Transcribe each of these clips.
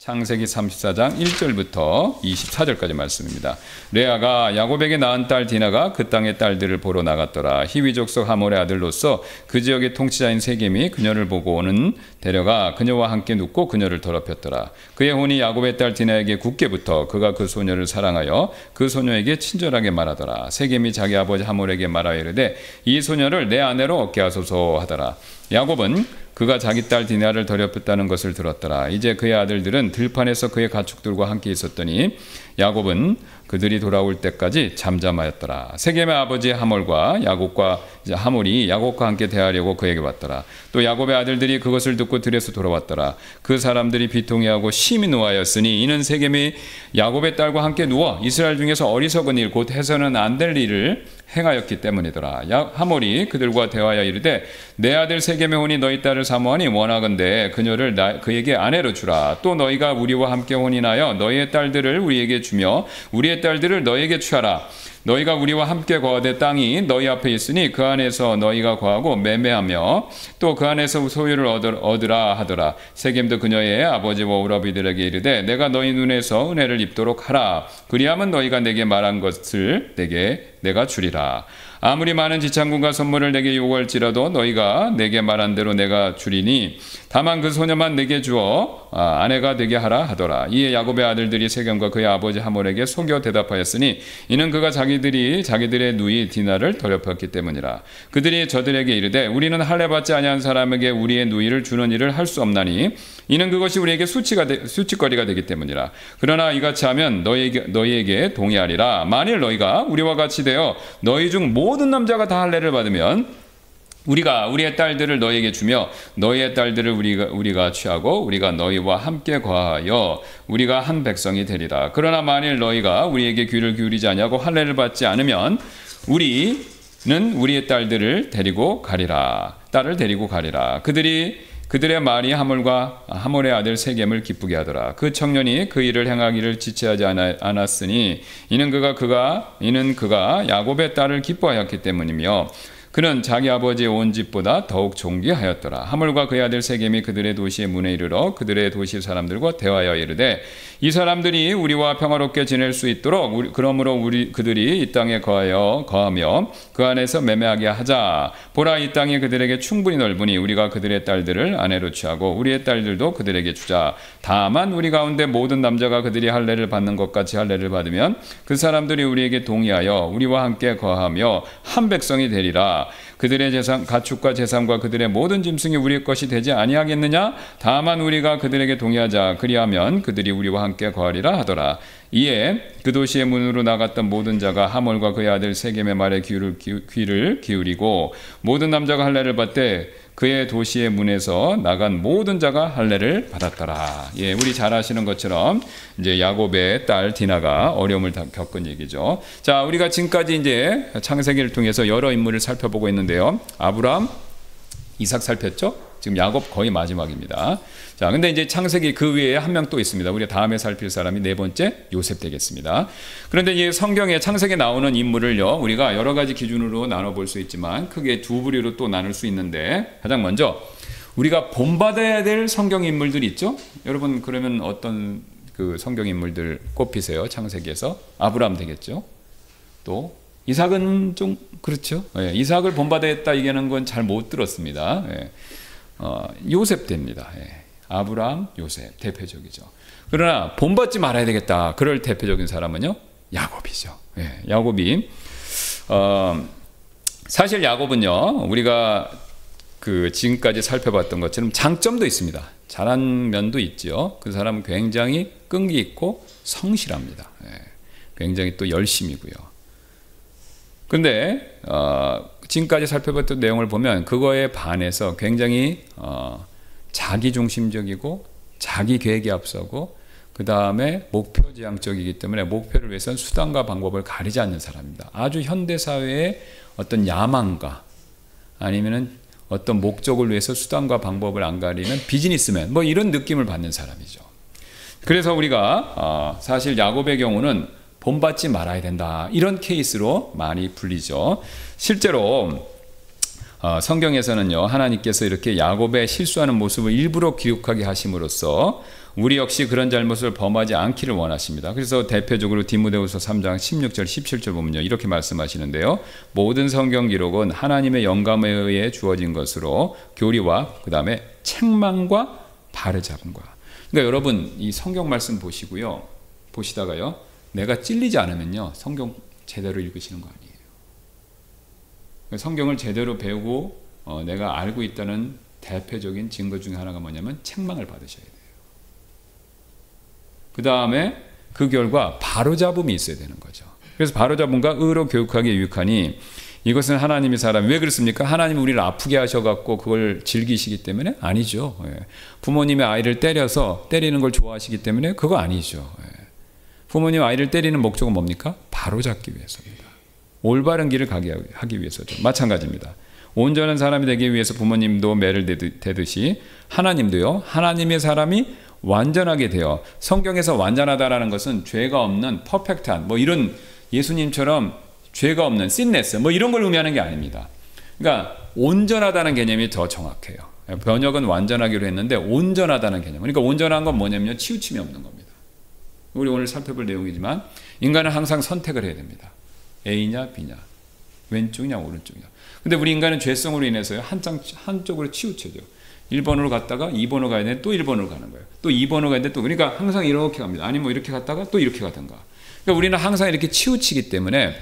창세기 34장 1절부터 24절까지 말씀입니다. 레아가 야곱에게 낳은 딸 디나가 그 땅의 딸들을 보러 나갔더라. 히위 족속 하몰의 아들로서 그 지역의 통치자인 세겜이 그녀를 보고 오는 데려가 그녀와 함께 눕고 그녀를 더럽혔더라. 그의 혼이 야곱의 딸 디나에게 굳게 붙어 그가 그 소녀를 사랑하여 그 소녀에게 친절하게 말하더라. 세겜이 자기 아버지 하몰에게 말하여 이르되 이 소녀를 내 아내로 얻게 하소서 하더라. 야곱은 그가 자기 딸 디나를 더럽혔다는 것을 들었더라. 이제 그의 아들들은 들판에서 그의 가축들과 함께 있었더니 야곱은 그들이 돌아올 때까지 잠잠하였더라. 세겜의 아버지 하몰과 하몰이 야곱과 함께 대하려고 그에게 왔더라. 또 야곱의 아들들이 그것을 듣고 들에서 돌아왔더라. 그 사람들이 비통해하고 심히 노하였으니 이는 세겜이 야곱의 딸과 함께 누워 이스라엘 중에서 어리석은 일 곧 해서는 안 될 일을 행하였기 때문이더라. 하몰이 그들과 대하여 이르되 내 아들 세겜의 혼이 너희 딸을 사모하니 원하건대 그녀를 그에게 아내로 주라. 또 너희가 우리와 함께 혼인하여 너희의 딸들을 우리에게 주며 우리의 딸들을 너희에게 취하라. 너희가 우리와 함께 거하되 땅이 너희 앞에 있으니 그 안에서 너희가 거하고 매매하며 또 그 안에서 소유를 얻으라 하더라. 세겜도 그녀의 아버지와 오라비들에게 이르되 내가 너희 눈에서 은혜를 입도록 하라. 그리하면 너희가 내게 말한 것을 내가 주리라. 아무리 많은 지창금과 선물을 내게 요구할지라도 너희가 내게 말한 대로 내가 주리니 다만 그 소녀만 내게 주어 아내가 되게 하라 하더라. 이에 야곱의 아들들이 세겜과 그의 아버지 하몰에게 속여 대답하였으니 이는 그가 자기들의 누이 디나를 더럽혔기 때문이라. 그들이 저들에게 이르되 우리는 할례 받지 아니한 사람에게 우리의 누이를 주는 일을 할 수 없나니 이는 그것이 우리에게 수치거리가 되기 때문이라. 그러나 이같이 하면 너희에게 동의하리라. 만일 너희가 우리와 같이 되어 너희 중 모든 남자가 다 할례를 받으면 우리가 우리의 딸들을 너희에게 주며 너희의 딸들을 우리가 취하고 우리가 너희와 함께 거하여 우리가 한 백성이 되리라. 그러나 만일 너희가 우리에게 귀를 기울이지 아니하고 할례를 받지 않으면 우리는 우리의 딸을 데리고 가리라. 그들의 말이 하몰의 아들 세겜을 기쁘게 하더라. 그 청년이 그 일을 행하기를 지체하지 않았으니 이는 그가 야곱의 딸을 기뻐하였기 때문이며 그는 자기 아버지의 온 집보다 더욱 존귀하였더라. 하몰과 그의 아들 세겜이 그들의 도시의 문에 이르러 그들의 도시 사람들과 대화하여 이르되 이 사람들이 우리와 평화롭게 지낼 수 있도록 그러므로 그들이 이 땅에 거하며 그 안에서 매매하게 하자. 보라, 이 땅이 그들에게 충분히 넓으니 우리가 그들의 딸들을 아내로 취하고 우리의 딸들도 그들에게 주자. 다만 우리 가운데 모든 남자가 그들이 할례를 받는 것 같이 할례를 받으면 그 사람들이 우리에게 동의하여 우리와 함께 거하며 한 백성이 되리라. 그들의 가축과 재산과 그들의 모든 짐승이 우리의 것이 되지 아니하겠느냐? 다만 우리가 그들에게 동의하자. 그리하면 그들이 우리와 함께 거하리라 하더라. 이에 그 도시의 문으로 나갔던 모든 자가 하몰과 그의 아들 세겜의 말에 귀를 기울이고 모든 남자가 할례를 받되 그의 도시의 문에서 나간 모든 자가 할례를 받았더라. 예, 우리 잘 아시는 것처럼 이제 야곱의 딸 디나가 어려움을 겪은 얘기죠. 자, 우리가 지금까지 이제 창세기를 통해서 여러 인물을 살펴보고 있는데요. 아브라함, 이삭 살폈죠? 지금 야곱 거의 마지막입니다. 자, 근데 이제 창세기 그 위에 한 명 또 있습니다. 우리가 다음에 살필 사람이 네 번째 요셉 되겠습니다. 그런데 이 성경에 창세기에 나오는 인물을요, 우리가 여러 가지 기준으로 나눠볼 수 있지만 크게 두 부류로 또 나눌 수 있는데 가장 먼저 우리가 본받아야 될 성경 인물들이 있죠. 여러분 그러면 어떤 그 성경 인물들 꼽히세요? 창세기에서 아브라함 되겠죠. 또 이삭은 좀 그렇죠. 예, 이삭을 본받아야 했다 얘기하는 건 잘 못 들었습니다. 예. 요셉 됩니다. 예. 아브라함, 요셉 대표적이죠. 그러나 본받지 말아야 되겠다. 그럴 대표적인 사람은요, 야곱이죠. 예. 야곱이 사실 야곱은요, 우리가 그 지금까지 살펴봤던 것처럼 장점도 있습니다. 잘한 면도 있죠. 그 사람은 굉장히 끈기 있고 성실합니다. 예. 굉장히 또 열심이고요. 근데 지금까지 살펴봤던 내용을 보면 그거에 반해서 굉장히 자기중심적이고 자기 계획에 앞서고 그 다음에 목표지향적이기 때문에 목표를 위해서는 수단과 방법을 가리지 않는 사람입니다. 아주 현대사회의 어떤 야망과 아니면은 어떤 목적을 위해서 수단과 방법을 안 가리는 비즈니스맨 뭐 이런 느낌을 받는 사람이죠. 그래서 우리가 사실 야곱의 경우는 본받지 말아야 된다 이런 케이스로 많이 불리죠. 실제로 성경에서는요, 하나님께서 이렇게 야곱의 실수하는 모습을 일부러 기록하게 하심으로써 우리 역시 그런 잘못을 범하지 않기를 원하십니다. 그래서 대표적으로 디모데후서 3장 16절 17절 보면요, 이렇게 말씀하시는데요. 모든 성경 기록은 하나님의 영감에 의해 주어진 것으로 교리와 그 다음에 책망과 바로잡음과. 그러니까 여러분 이 성경 말씀 보시다가요, 내가 찔리지 않으면요, 성경 제대로 읽으시는 거 아니에요. 성경을 제대로 배우고 내가 알고 있다는 대표적인 증거 중에 하나가 뭐냐면 책망을 받으셔야 돼요. 그 다음에 그 결과 바로잡음이 있어야 되는 거죠. 그래서 바로잡음과 의로 교육하기에 유익하니 이것은 하나님의 사람이 왜 그렇습니까? 하나님은 우리를 아프게 하셔갖고 그걸 즐기시기 때문에? 아니죠. 부모님의 아이를 때리는 걸 좋아하시기 때문에? 그거 아니죠. 부모님 아이를 때리는 목적은 뭡니까? 바로잡기 위해서입니다. 올바른 길을 가게 하기 위해서죠. 마찬가지입니다. 온전한 사람이 되기 위해서 부모님도 매를 대듯이 하나님도요, 하나님의 사람이 완전하게 되어, 성경에서 완전하다라는 것은 죄가 없는 퍼펙트한 이런 예수님처럼 죄가 없는 sinless 이런 걸 의미하는 게 아닙니다. 그러니까 온전하다는 개념이 더 정확해요. 번역은 완전하기로 했는데 온전하다는 개념. 그러니까 온전한 건 뭐냐면요, 치우침이 없는 겁니다. 우리 오늘 살펴볼 내용이지만 인간은 항상 선택을 해야 됩니다. A냐 B냐, 왼쪽이냐 오른쪽이냐. 근데 우리 인간은 죄성으로 인해서요, 한쪽으로 치우쳐져. 1번으로 갔다가 2번으로 가야 되는데 또 1번으로 가는 거예요. 또 2번으로 가야 되는데 또, 그러니까 항상 이렇게 갑니다. 아니면 이렇게 갔다가 또 이렇게 가든가. 그러니까 우리는 항상 이렇게 치우치기 때문에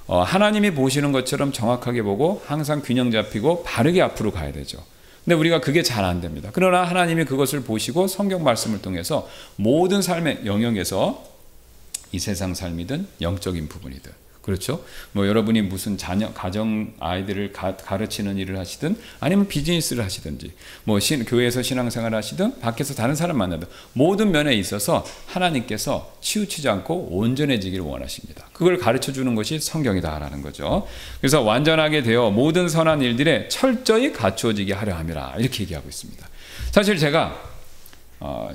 하나님이 보시는 것처럼 정확하게 보고 항상 균형 잡히고 바르게 앞으로 가야 되죠. 근데 우리가 그게 잘 안 됩니다. 그러나 하나님이 그것을 보시고 성경 말씀을 통해서 모든 삶의 영역에서 이 세상 삶이든 영적인 부분이든, 그렇죠? 여러분이 무슨 가정 아이들을 가르치는 일을 하시든 아니면 비즈니스를 하시든지 교회에서 신앙생활을 하시든 밖에서 다른 사람 만나든 모든 면에 있어서 하나님께서 치우치지 않고 온전해지기를 원하십니다. 그걸 가르쳐 주는 것이 성경이다라는 거죠. 그래서 완전하게 되어 모든 선한 일들에 철저히 갖추어지게 하려 함이라, 이렇게 얘기하고 있습니다. 사실 제가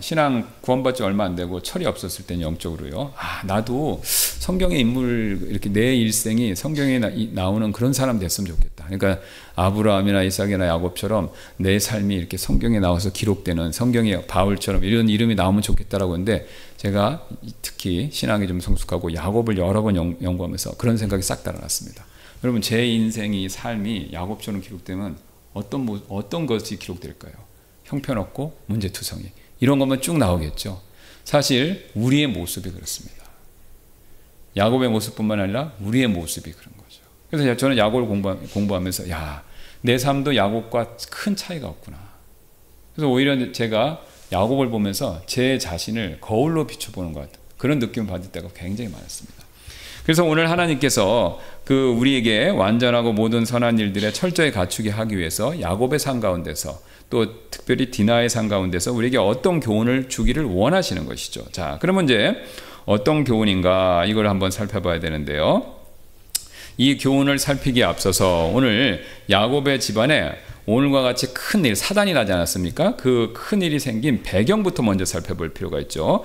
신앙 구원받지 얼마 안 되고 철이 없었을 때는 영적으로요, 나도 성경의 인물, 이렇게 내 일생이 성경에 나오는 그런 사람 됐으면 좋겠다. 그러니까 아브라함이나 이삭이나 야곱처럼 내 삶이 이렇게 성경에 나와서 기록되는, 성경의 바울처럼 이런 이름이 나오면 좋겠다라고 했는데, 제가 특히 신앙이 좀 성숙하고 야곱을 여러 번 연구하면서 그런 생각이 싹 달아났습니다. 여러분, 제 인생이, 삶이 야곱처럼 기록되면 어떤 것이 기록될까요? 형편없고 문제투성이, 이런 것만 쭉 나오겠죠. 사실 우리의 모습이 그렇습니다. 야곱의 모습뿐만 아니라 우리의 모습이 그런 거죠. 그래서 저는 야곱을 공부하면서 내 삶도 야곱과 큰 차이가 없구나. 그래서 오히려 제가 야곱을 보면서 제 자신을 거울로 비춰보는 것 같은 그런 느낌을 받을 때가 굉장히 많았습니다. 그래서 오늘 하나님께서 우리에게 완전하고 모든 선한 일들에 철저히 갖추게 하기 위해서 야곱의 삶 가운데서, 또 특별히 디나의 삶 가운데서 우리에게 어떤 교훈을 주기를 원하시는 것이죠. 자, 그러면 이제 어떤 교훈인가, 이걸 한번 살펴봐야 되는데요. 이 교훈을 살피기에 앞서서 오늘 야곱의 집안에 오늘과 같이 큰일, 사단이 나지 않았습니까? 그 큰일이 생긴 배경부터 먼저 살펴볼 필요가 있죠.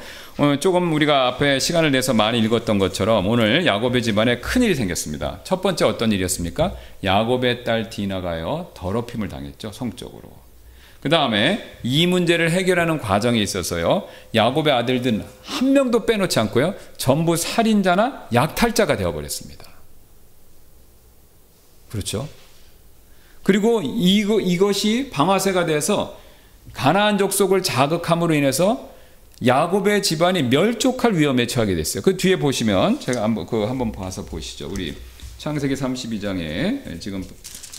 조금 우리가 앞에 시간을 내서 많이 읽었던 것처럼 오늘 야곱의 집안에 큰일이 생겼습니다. 첫 번째 어떤 일이었습니까? 야곱의 딸 디나가요, 더럽힘을 당했죠, 성적으로. 그 다음에 이 문제를 해결하는 과정에 있어서요, 야곱의 아들들은 한 명도 빼놓지 않고요, 전부 살인자나 약탈자가 되어버렸습니다. 그렇죠? 그리고 이것이 방아쇠가 돼서 가나안 족속을 자극함으로 인해서 야곱의 집안이 멸족할 위험에 처하게 됐어요. 그 뒤에 보시면 제가 한번 봐서 보시죠. 우리 창세기 32장에 지금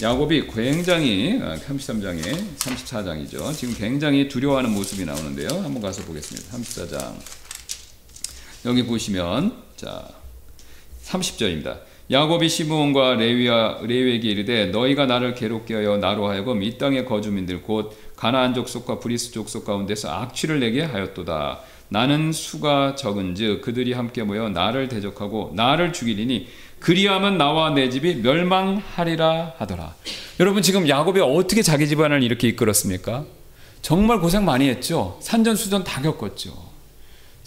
야곱이 굉장히 33장에 34장이죠. 지금 굉장히 두려워하는 모습이 나오는데요. 한번 가서 보겠습니다. 34장. 여기 보시면 자 30절입니다. 야곱이 시므온과 레위에게 이르되 너희가 나를 괴롭게 하여 나로 하여금 이 땅의 거주민들 곧 가나안 족속과 브리스 족속 가운데서 악취를 내게 하였도다. 나는 수가 적은즉 그들이 함께 모여 나를 대적하고 나를 죽이리니 그리하면 나와 내 집이 멸망하리라 하더라. 여러분, 지금 야곱이 어떻게 자기 집안을 이렇게 이끌었습니까? 정말 고생 많이 했죠. 산전수전 다 겪었죠.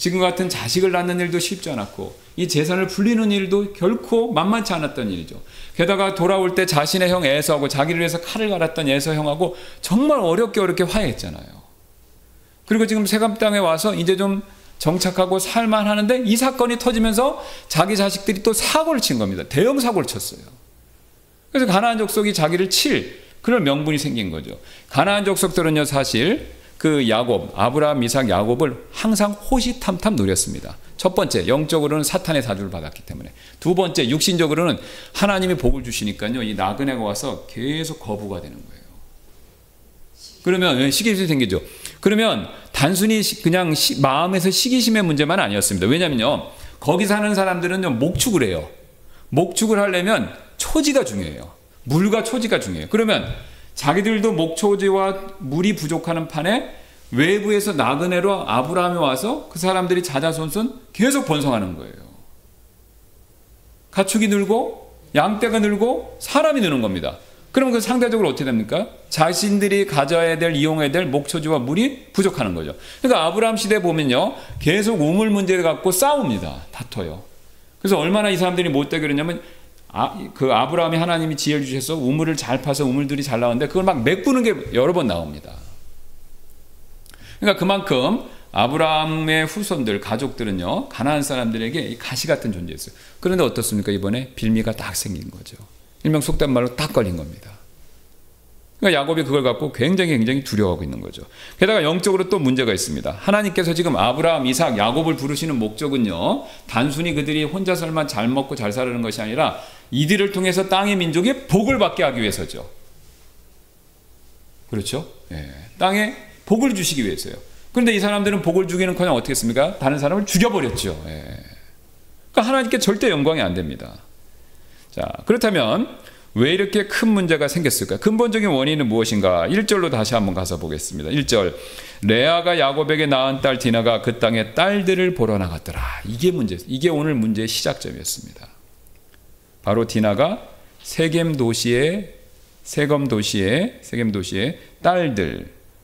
지금 같은 자식을 낳는 일도 쉽지 않았고 이 재산을 불리는 일도 결코 만만치 않았던 일이죠. 게다가 돌아올 때 자신의 형 에서하고 자기를 위해서 칼을 갈았던 에서 형하고 정말 어렵게 화해했잖아요. 그리고 지금 세겜 땅에 와서 이제 좀 정착하고 살만하는데 이 사건이 터지면서 자기 자식들이 또 사고를 친 겁니다. 대형 사고를 쳤어요. 그래서 가나안 족속이 자기를 칠 그런 명분이 생긴 거죠. 가나안 족속들은요 사실 그 야곱, 아브라함, 이삭, 야곱을 항상 호시탐탐 노렸습니다. 첫 번째, 영적으로는 사탄의 사주를 받았기 때문에. 두 번째, 육신적으로는 하나님이 복을 주시니까요. 이 나그네가 와서 계속 거부가 되는 거예요. 그러면 시기심이 생기죠. 그러면 단순히 그냥 마음에서 시기심의 문제만 아니었습니다. 왜냐면요. 거기 사는 사람들은요. 목축을 해요. 목축을 하려면 초지가 중요해요. 물과 초지가 중요해요. 그러면 자기들도 목초지와 물이 부족하는 판에 외부에서 나그네로 아브라함이 와서 그 사람들이 자자손손 계속 번성하는 거예요. 가축이 늘고 양떼가 늘고 사람이 느는 겁니다. 그러면 그 상대적으로 어떻게 됩니까? 자신들이 가져야 될 이용해야 될 목초지와 물이 부족하는 거죠. 그러니까 아브라함 시대에 보면요. 계속 우물 문제를 갖고 싸웁니다. 다퉈요. 그래서 얼마나 이 사람들이 못되게 그러냐면 그 아브라함이 하나님이 지혜를 주셔서 우물을 잘 파서 우물들이 잘 나오는데 그걸 막 메꾸는 게 여러 번 나옵니다. 그러니까 그만큼 아브라함의 후손들, 가족들은요, 가나안 사람들에게 가시 같은 존재였어요. 그런데 어떻습니까? 이번에 빌미가 딱 생긴 거죠. 일명 속된 말로 딱 걸린 겁니다. 그러니까 야곱이 그걸 갖고 굉장히 두려워하고 있는 거죠. 게다가 영적으로 또 문제가 있습니다. 하나님께서 지금 아브라함, 이삭, 야곱을 부르시는 목적은요, 단순히 그들이 혼자서만 잘 먹고 잘 살아는 것이 아니라 이들을 통해서 땅의 민족이 복을 받게 하기 위해서죠. 그렇죠? 예. 땅에 복을 주시기 위해서요. 그런데 이 사람들은 복을 주기는커녕 어떻게 했습니까? 다른 사람을 죽여버렸죠. 예. 그러니까 하나님께 절대 영광이 안 됩니다. 자, 그렇다면 왜 이렇게 큰 문제가 생겼을까요? 근본적인 원인은 무엇인가? 1절로 다시 한번 가서 보겠습니다. 1절, 레아가 야곱에게 낳은 딸 디나가 그 땅에 딸들을 보러 나갔더라. 이게 오늘 문제의 시작점이었습니다. 바로 디나가 세겜 도시의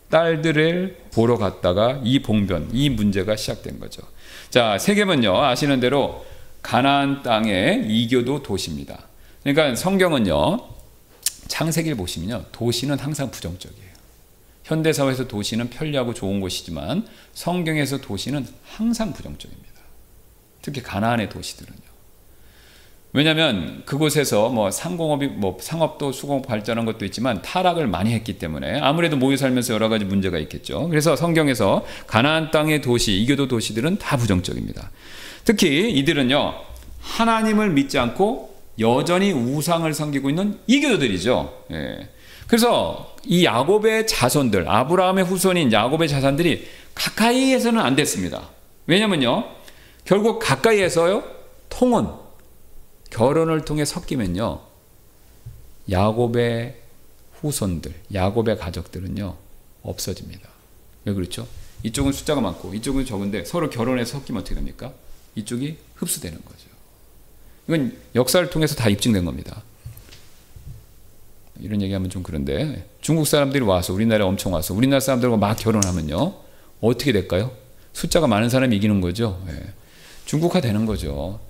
딸들을 보러 갔다가 이 봉변, 이 문제가 시작된 거죠. 자, 세겜은요, 아시는 대로 가나안 땅의 이교도 도시입니다. 그러니까 성경은요, 창세기를 보시면요, 도시는 항상 부정적이에요. 현대사회에서 도시는 편리하고 좋은 곳이지만 성경에서 도시는 항상 부정적입니다. 특히 가나안의 도시들은요. 왜냐하면 그곳에서 상업도 수공업 발전한 것도 있지만 타락을 많이 했기 때문에 아무래도 모여 살면서 여러 가지 문제가 있겠죠. 그래서 성경에서 가나안 땅의 도시, 이교도 도시들은 다 부정적입니다. 특히 이들은요, 하나님을 믿지 않고 여전히 우상을 섬기고 있는 이교도들이죠. 예. 그래서 이 야곱의 자손들, 아브라함의 후손인 야곱의 자손들이 가까이에서는 안 됐습니다. 왜냐면요, 결국 가까이에서요, 결혼을 통해 섞이면요, 야곱의 후손들, 야곱의 가족들은요, 없어집니다. 왜 그렇죠? 이쪽은 숫자가 많고 이쪽은 적은데 서로 결혼해서 섞이면 어떻게 됩니까? 이쪽이 흡수되는 거죠. 이건 역사를 통해서 다 입증된 겁니다. 이런 얘기하면 좀 그런데 중국 사람들이 와서 우리나라에 엄청 와서 우리나라 사람들과 막 결혼하면요, 어떻게 될까요? 숫자가 많은 사람이 이기는 거죠. 예. 중국화 되는 거죠.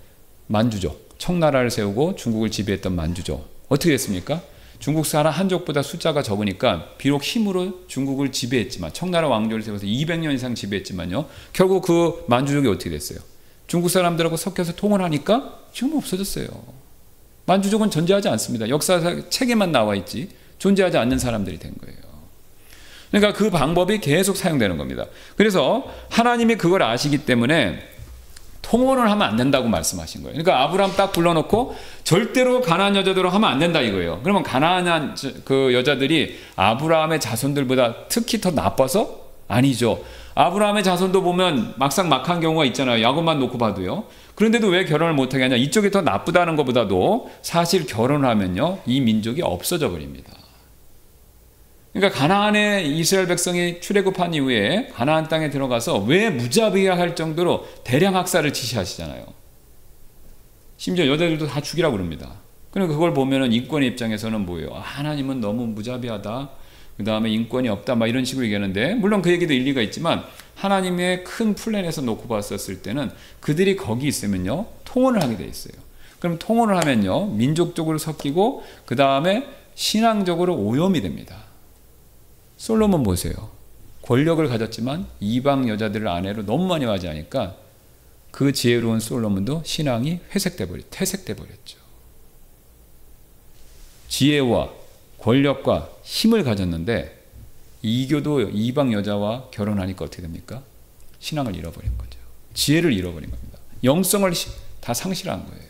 만주족, 청나라를 세우고 중국을 지배했던 만주족. 어떻게 됐습니까? 중국 사람 한족보다 숫자가 적으니까 비록 힘으로 중국을 지배했지만, 청나라 왕조를 세워서 200년 이상 지배했지만요, 결국 그 만주족이 어떻게 됐어요? 중국 사람들하고 섞여서 통혼하니까 지금 없어졌어요. 만주족은 존재하지 않습니다. 역사 책에만 나와 있지 존재하지 않는 사람들이 된 거예요. 그러니까 그 방법이 계속 사용되는 겁니다. 그래서 하나님이 그걸 아시기 때문에 통혼을 하면 안 된다고 말씀하신 거예요. 그러니까 아브라함 딱 불러놓고 절대로 가나안 여자들로 하면 안 된다 이거예요. 그러면 가나안 그 여자들이 아브라함의 자손들보다 특히 더 나빠서? 아니죠. 아브라함의 자손도 보면 막상막한 경우가 있잖아요. 야곱만 놓고 봐도요. 그런데도 왜 결혼을 못하게 하냐? 이쪽이 더 나쁘다는 것보다도 사실 결혼하면요, 이 민족이 없어져 버립니다. 그러니까 가나안에 이스라엘 백성이 출애굽한 이후에 가나안 땅에 들어가서 왜 무자비할 정도로 대량 학살을 지시하시잖아요. 심지어 여자들도 다 죽이라고 그럽니다. 그러니까 그걸 보면은 인권의 입장에서는 뭐예요? 하나님은 너무 무자비하다. 그 다음에 인권이 없다, 막 이런 식으로 얘기하는데, 물론 그 얘기도 일리가 있지만, 하나님의 큰 플랜에서 놓고 봤었을 때는 그들이 거기 있으면요, 통혼을 하게 돼 있어요. 그럼 통혼을 하면요, 민족적으로 섞이고, 그 다음에 신앙적으로 오염이 됩니다. 솔로몬 보세요. 권력을 가졌지만 이방 여자들을 아내로 너무 많이 맞이하니까 그 지혜로운 솔로몬도 신앙이 퇴색돼 버렸죠. 지혜와 권력과 힘을 가졌는데 이교도 이방 여자와 결혼하니까 어떻게 됩니까? 신앙을 잃어버린 거죠. 지혜를 잃어버린 겁니다. 영성을 다 상실한 거예요.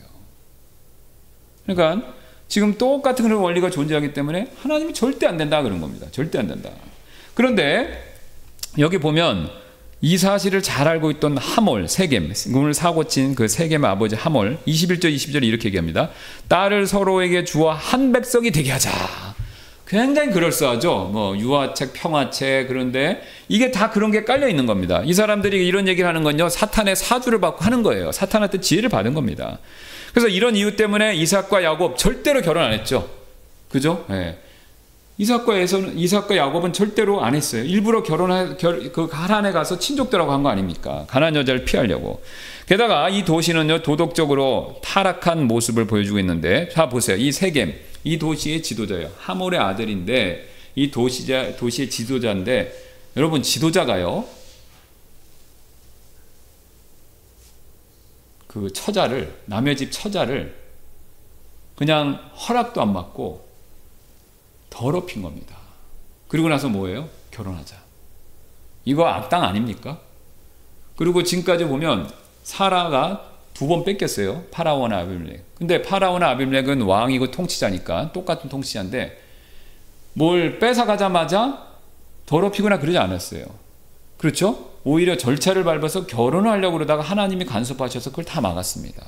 그러니까 지금 똑같은 그런 원리가 존재하기 때문에 하나님이 절대 안 된다 그런 겁니다. 절대 안 된다. 그런데 여기 보면 이 사실을 잘 알고 있던 하몰, 세겜, 오늘 사고친 그 세겜의 아버지 하몰, 21절, 22절에 이렇게 얘기합니다. 딸을 서로에게 주어 한 백성이 되게 하자. 굉장히 그럴싸하죠. 뭐 유화책, 평화책, 그런데 이게 다 그런 게 깔려 있는 겁니다. 이 사람들이 이런 얘기를 하는 건요, 사탄의 사주를 받고 하는 거예요. 사탄한테 지혜를 받은 겁니다. 그래서 이런 이유 때문에 이삭과 야곱 절대로 결혼 안 했죠. 그죠? 예. 이삭과 야곱은 절대로 안 했어요. 일부러 그 가나안에 가서 친족들하고 한 거 아닙니까? 가나안 여자를 피하려고. 게다가 이 도시는요, 도덕적으로 타락한 모습을 보여주고 있는데, 자 보세요. 이 세겜, 이 도시의 지도자예요. 하몰의 아들인데, 이 도시의 지도자인데, 여러분 지도자가요, 그 처자를, 남의 집 처자를 그냥 허락도 안 받고 더럽힌 겁니다. 그리고 나서 뭐예요? 결혼하자. 이거 악당 아닙니까? 그리고 지금까지 보면 사라가 2번 뺏겼어요. 파라오나 아비멜렉. 근데 파라오나 아비멜렉은 왕이고 통치자니까 똑같은 통치자인데 뭘 뺏어가자마자 더럽히거나 그러지 않았어요. 그렇죠? 오히려 절차를 밟아서 결혼을 하려고 그러다가 하나님이 간섭하셔서 그걸 다 막았습니다.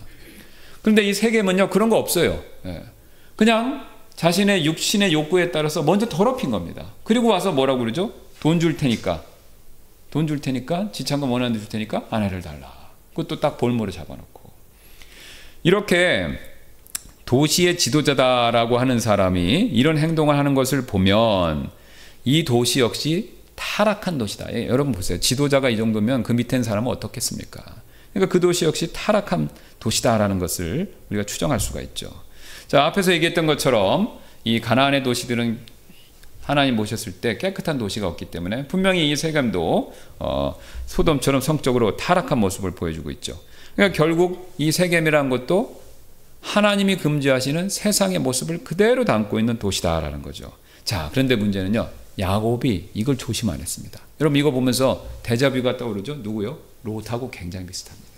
그런데 이 세겜은요, 그런 거 없어요. 그냥 자신의 육신의 욕구에 따라서 먼저 더럽힌 겁니다. 그리고 와서 뭐라고 그러죠? 돈 줄 테니까, 지참금 원하는 데 줄 테니까 아내를 달라. 그것도 딱 볼모로 잡아놓고. 이렇게 도시의 지도자다라고 하는 사람이 이런 행동을 하는 것을 보면 이 도시 역시 타락한 도시다. 예, 여러분 보세요. 지도자가 이 정도면 그 밑에 있는 사람은 어떻겠습니까? 그러니까 그 도시 역시 타락한 도시다라는 것을 우리가 추정할 수가 있죠. 자, 앞에서 얘기했던 것처럼 이 가나안의 도시들은 하나님 모셨을 때 깨끗한 도시가 없기 때문에 분명히 이 세겜도 소돔처럼 성적으로 타락한 모습을 보여주고 있죠. 그러니까 결국 이 세겜이라는 것도 하나님이 금지하시는 세상의 모습을 그대로 담고 있는 도시다라는 거죠. 자, 그런데 문제는요, 야곱이 이걸 조심 안 했습니다. 여러분 이거 보면서 데자뷰가 떠오르죠? 누구요? 롯하고 굉장히 비슷합니다.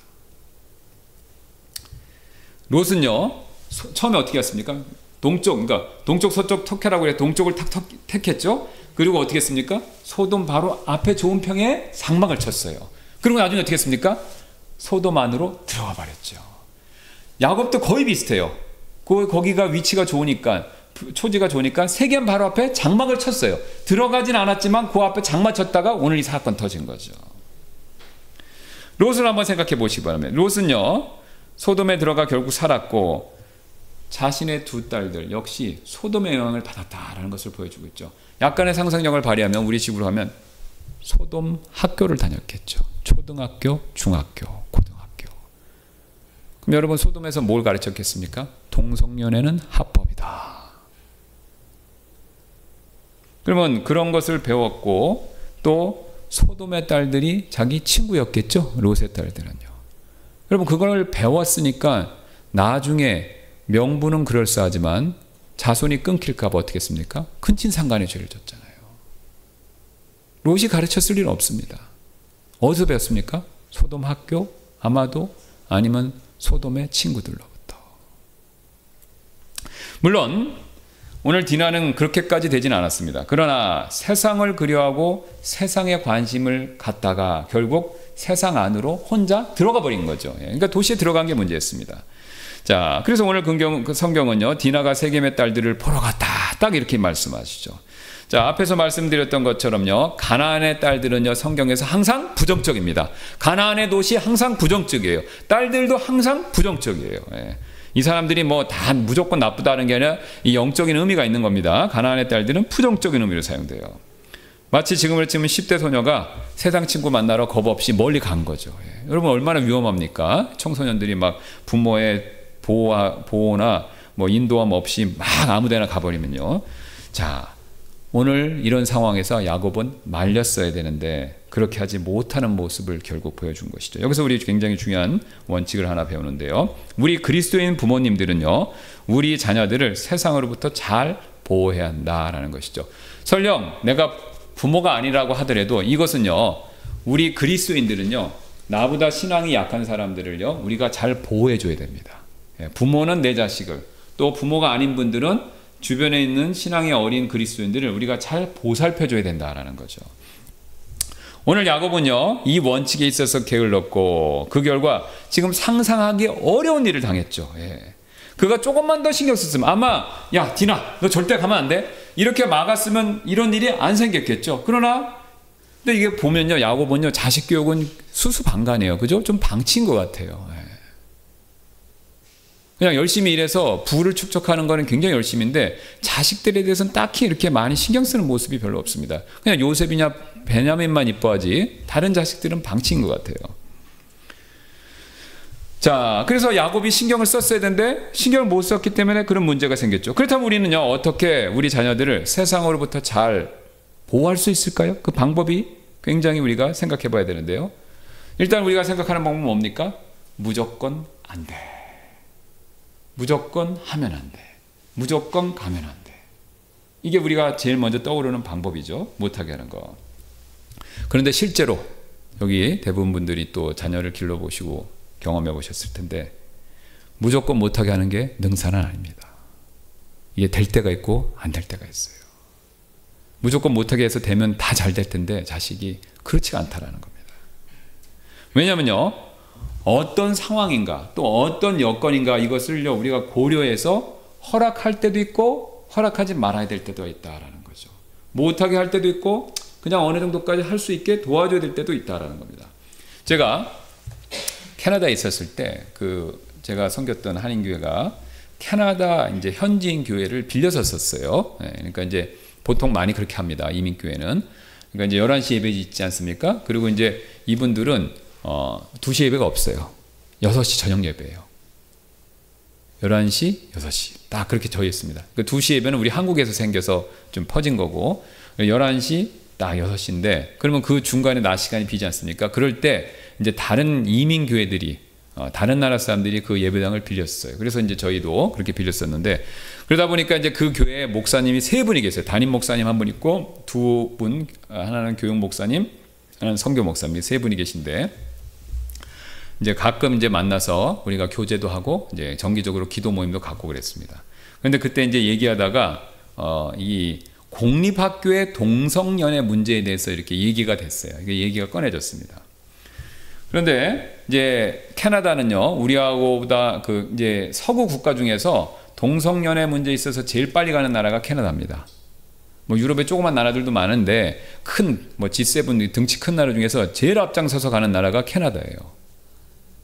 롯은요, 처음에 어떻게 했습니까? 그러니까 동쪽, 서쪽 턱해라고 해 동쪽을 탁 택했죠. 그리고 어떻게 했습니까? 소돔 바로 앞에 좋은 평에 상막을 쳤어요. 그리고 나중에 어떻게 했습니까? 소돔 안으로 들어가 버렸죠. 야곱도 거의 비슷해요. 거기가 위치가 좋으니까, 초지가 좋으니까 세겜 바로 앞에 장막을 쳤어요. 들어가진 않았지만 그 앞에 장막 쳤다가 오늘 이 사건 터진 거죠. 롯을 한번 생각해 보시기 바랍니다. 롯은요, 소돔에 들어가 결국 살았고 자신의 2 딸들 역시 소돔의 영향을 받았다라는 것을 보여주고 있죠. 약간의 상상력을 발휘하면 우리 식으로 하면 소돔 학교를 다녔겠죠. 초등학교, 중학교, 고등학교. 그럼 여러분 소돔에서 뭘 가르쳤겠습니까? 동성연애는 합법이다. 그러면 그런 것을 배웠고 또 소돔의 딸들이 자기 친구였겠죠. 롯의 딸들은요. 여러분 그걸 배웠으니까 나중에 명분은 그럴싸하지만 자손이 끊길까 봐 어떻게 했습니까? 근친상간의 죄를 졌잖아요. 롯이 가르쳤을 일은 없습니다. 어디서 배웠습니까? 소돔 학교? 아마도 아니면 소돔의 친구들로부터. 물론 오늘 디나는 그렇게까지 되진 않았습니다. 그러나 세상을 그리워하고 세상에 관심을 갖다가 결국 세상 안으로 혼자 들어가 버린 거죠. 그러니까 도시에 들어간 게 문제였습니다. 자, 그래서 오늘 그 성경은요, 디나가 세겜의 딸들을 보러 갔다. 딱 이렇게 말씀하시죠. 자, 앞에서 말씀드렸던 것처럼요, 가나안의 딸들은요, 성경에서 항상 부정적입니다. 가나안의 도시 항상 부정적이에요. 딸들도 항상 부정적이에요. 예. 이 사람들이 뭐 다 무조건 나쁘다는 게 아니라 이 영적인 의미가 있는 겁니다. 가나안의 딸들은 부정적인 의미로 사용돼요. 마치 지금을 치면 10대 소녀가 세상 친구 만나러 겁 없이 멀리 간 거죠. 여러분 얼마나 위험합니까? 청소년들이 막 부모의 보호나 뭐 인도함 없이 막 아무데나 가버리면요. 자, 오늘 이런 상황에서 야곱은 말렸어야 되는데 그렇게 하지 못하는 모습을 결국 보여준 것이죠. 여기서 우리 굉장히 중요한 원칙을 하나 배우는데요. 우리 그리스도인 부모님들은요, 우리 자녀들을 세상으로부터 잘 보호해야 한다라는 것이죠. 설령 내가 부모가 아니라고 하더라도 이것은요, 우리 그리스도인들은요, 나보다 신앙이 약한 사람들을요, 우리가 잘 보호해줘야 됩니다. 부모는 내 자식을, 또 부모가 아닌 분들은 주변에 있는 신앙이 어린 그리스도인들을 우리가 잘 보살펴줘야 된다라는 거죠. 오늘 야곱은요, 이 원칙에 있어서 게을렀고 그 결과 지금 상상하기 어려운 일을 당했죠. 그가 조금만 더 신경 썼으면 아마 야 디나 너 절대 가면 안 돼, 이렇게 막았으면 이런 일이 안 생겼겠죠. 그러나 근데 이게 보면요, 야곱은요 자식 교육은 수수방관이에요. 그죠? 좀 방치인 것 같아요. 그냥 열심히 일해서 부를 축적하는 거는 굉장히 열심인데 자식들에 대해서는 딱히 이렇게 많이 신경 쓰는 모습이 별로 없습니다. 그냥 요셉이냐 베냐민만 이뻐하지 다른 자식들은 방치인 것 같아요. 자, 그래서 야곱이 신경을 썼어야 되는데 신경을 못 썼기 때문에 그런 문제가 생겼죠. 그렇다면 우리는요, 어떻게 우리 자녀들을 세상으로부터 잘 보호할 수 있을까요? 그 방법이 굉장히 우리가 생각해 봐야 되는데요. 일단 우리가 생각하는 방법은 뭡니까? 무조건 안 돼. 무조건 하면 안 돼. 무조건 가면 안 돼. 이게 우리가 제일 먼저 떠오르는 방법이죠. 못하게 하는 거. 그런데 실제로 여기 대부분 분들이 또 자녀를 길러보시고 경험해 보셨을 텐데 무조건 못하게 하는 게 능사는 아닙니다. 이게 될 때가 있고 안 될 때가 있어요. 무조건 못하게 해서 되면 다 잘 될 텐데 자식이 그렇지가 않다라는 겁니다. 왜냐면요, 어떤 상황인가 또 어떤 여건인가 이것을요 우리가 고려해서 허락할 때도 있고 허락하지 말아야 될 때도 있다라는 거죠. 못하게 할 때도 있고 그냥 어느 정도까지 할 수 있게 도와줘야 될 때도 있다라는 겁니다. 제가 캐나다에 있었을 때 제가 섬겼던 한인교회가 캐나다 이제 현지인 교회를 빌려서 썼어요. 그러니까 이제 보통 많이 그렇게 합니다. 이민교회는. 그러니까 이제 11시 예배 있지 않습니까? 그리고 이제 이분들은 2시 예배가 없어요. 6시 저녁 예배예요. 11시, 6시 딱 그렇게 저희 있습니다. 그 2시 예배는 우리 한국에서 생겨서 좀 퍼진 거고 11시 딱 6시인데 그러면 그 중간에 낮 시간이 비지 않습니까? 그럴 때 이제 다른 이민 교회들이 다른 나라 사람들이 그 예배당을 빌렸어요. 그래서 이제 저희도 그렇게 빌렸었는데 그러다 보니까 이제 그 교회에 목사님이 3분이 계세요. 담임 목사님 1분 있고 2분, 하나는 교육 목사님, 하나는 선교 목사님, 3분이 계신데 이제 가끔 이제 만나서 우리가 교제도 하고 이제 정기적으로 기도 모임도 갖고 그랬습니다. 그런데 그때 이제 얘기하다가 이 공립학교의 동성연애 문제에 대해서 이렇게 얘기가 됐어요. 이게 얘기가 꺼내졌습니다. 그런데 이제 캐나다는요, 우리하고보다 이제 서구 국가 중에서 동성연애 문제에 있어서 제일 빨리 가는 나라가 캐나다입니다. 뭐 유럽의 조그만 나라들도 많은데 뭐 G7 등치 큰 나라 중에서 제일 앞장서서 가는 나라가 캐나다예요.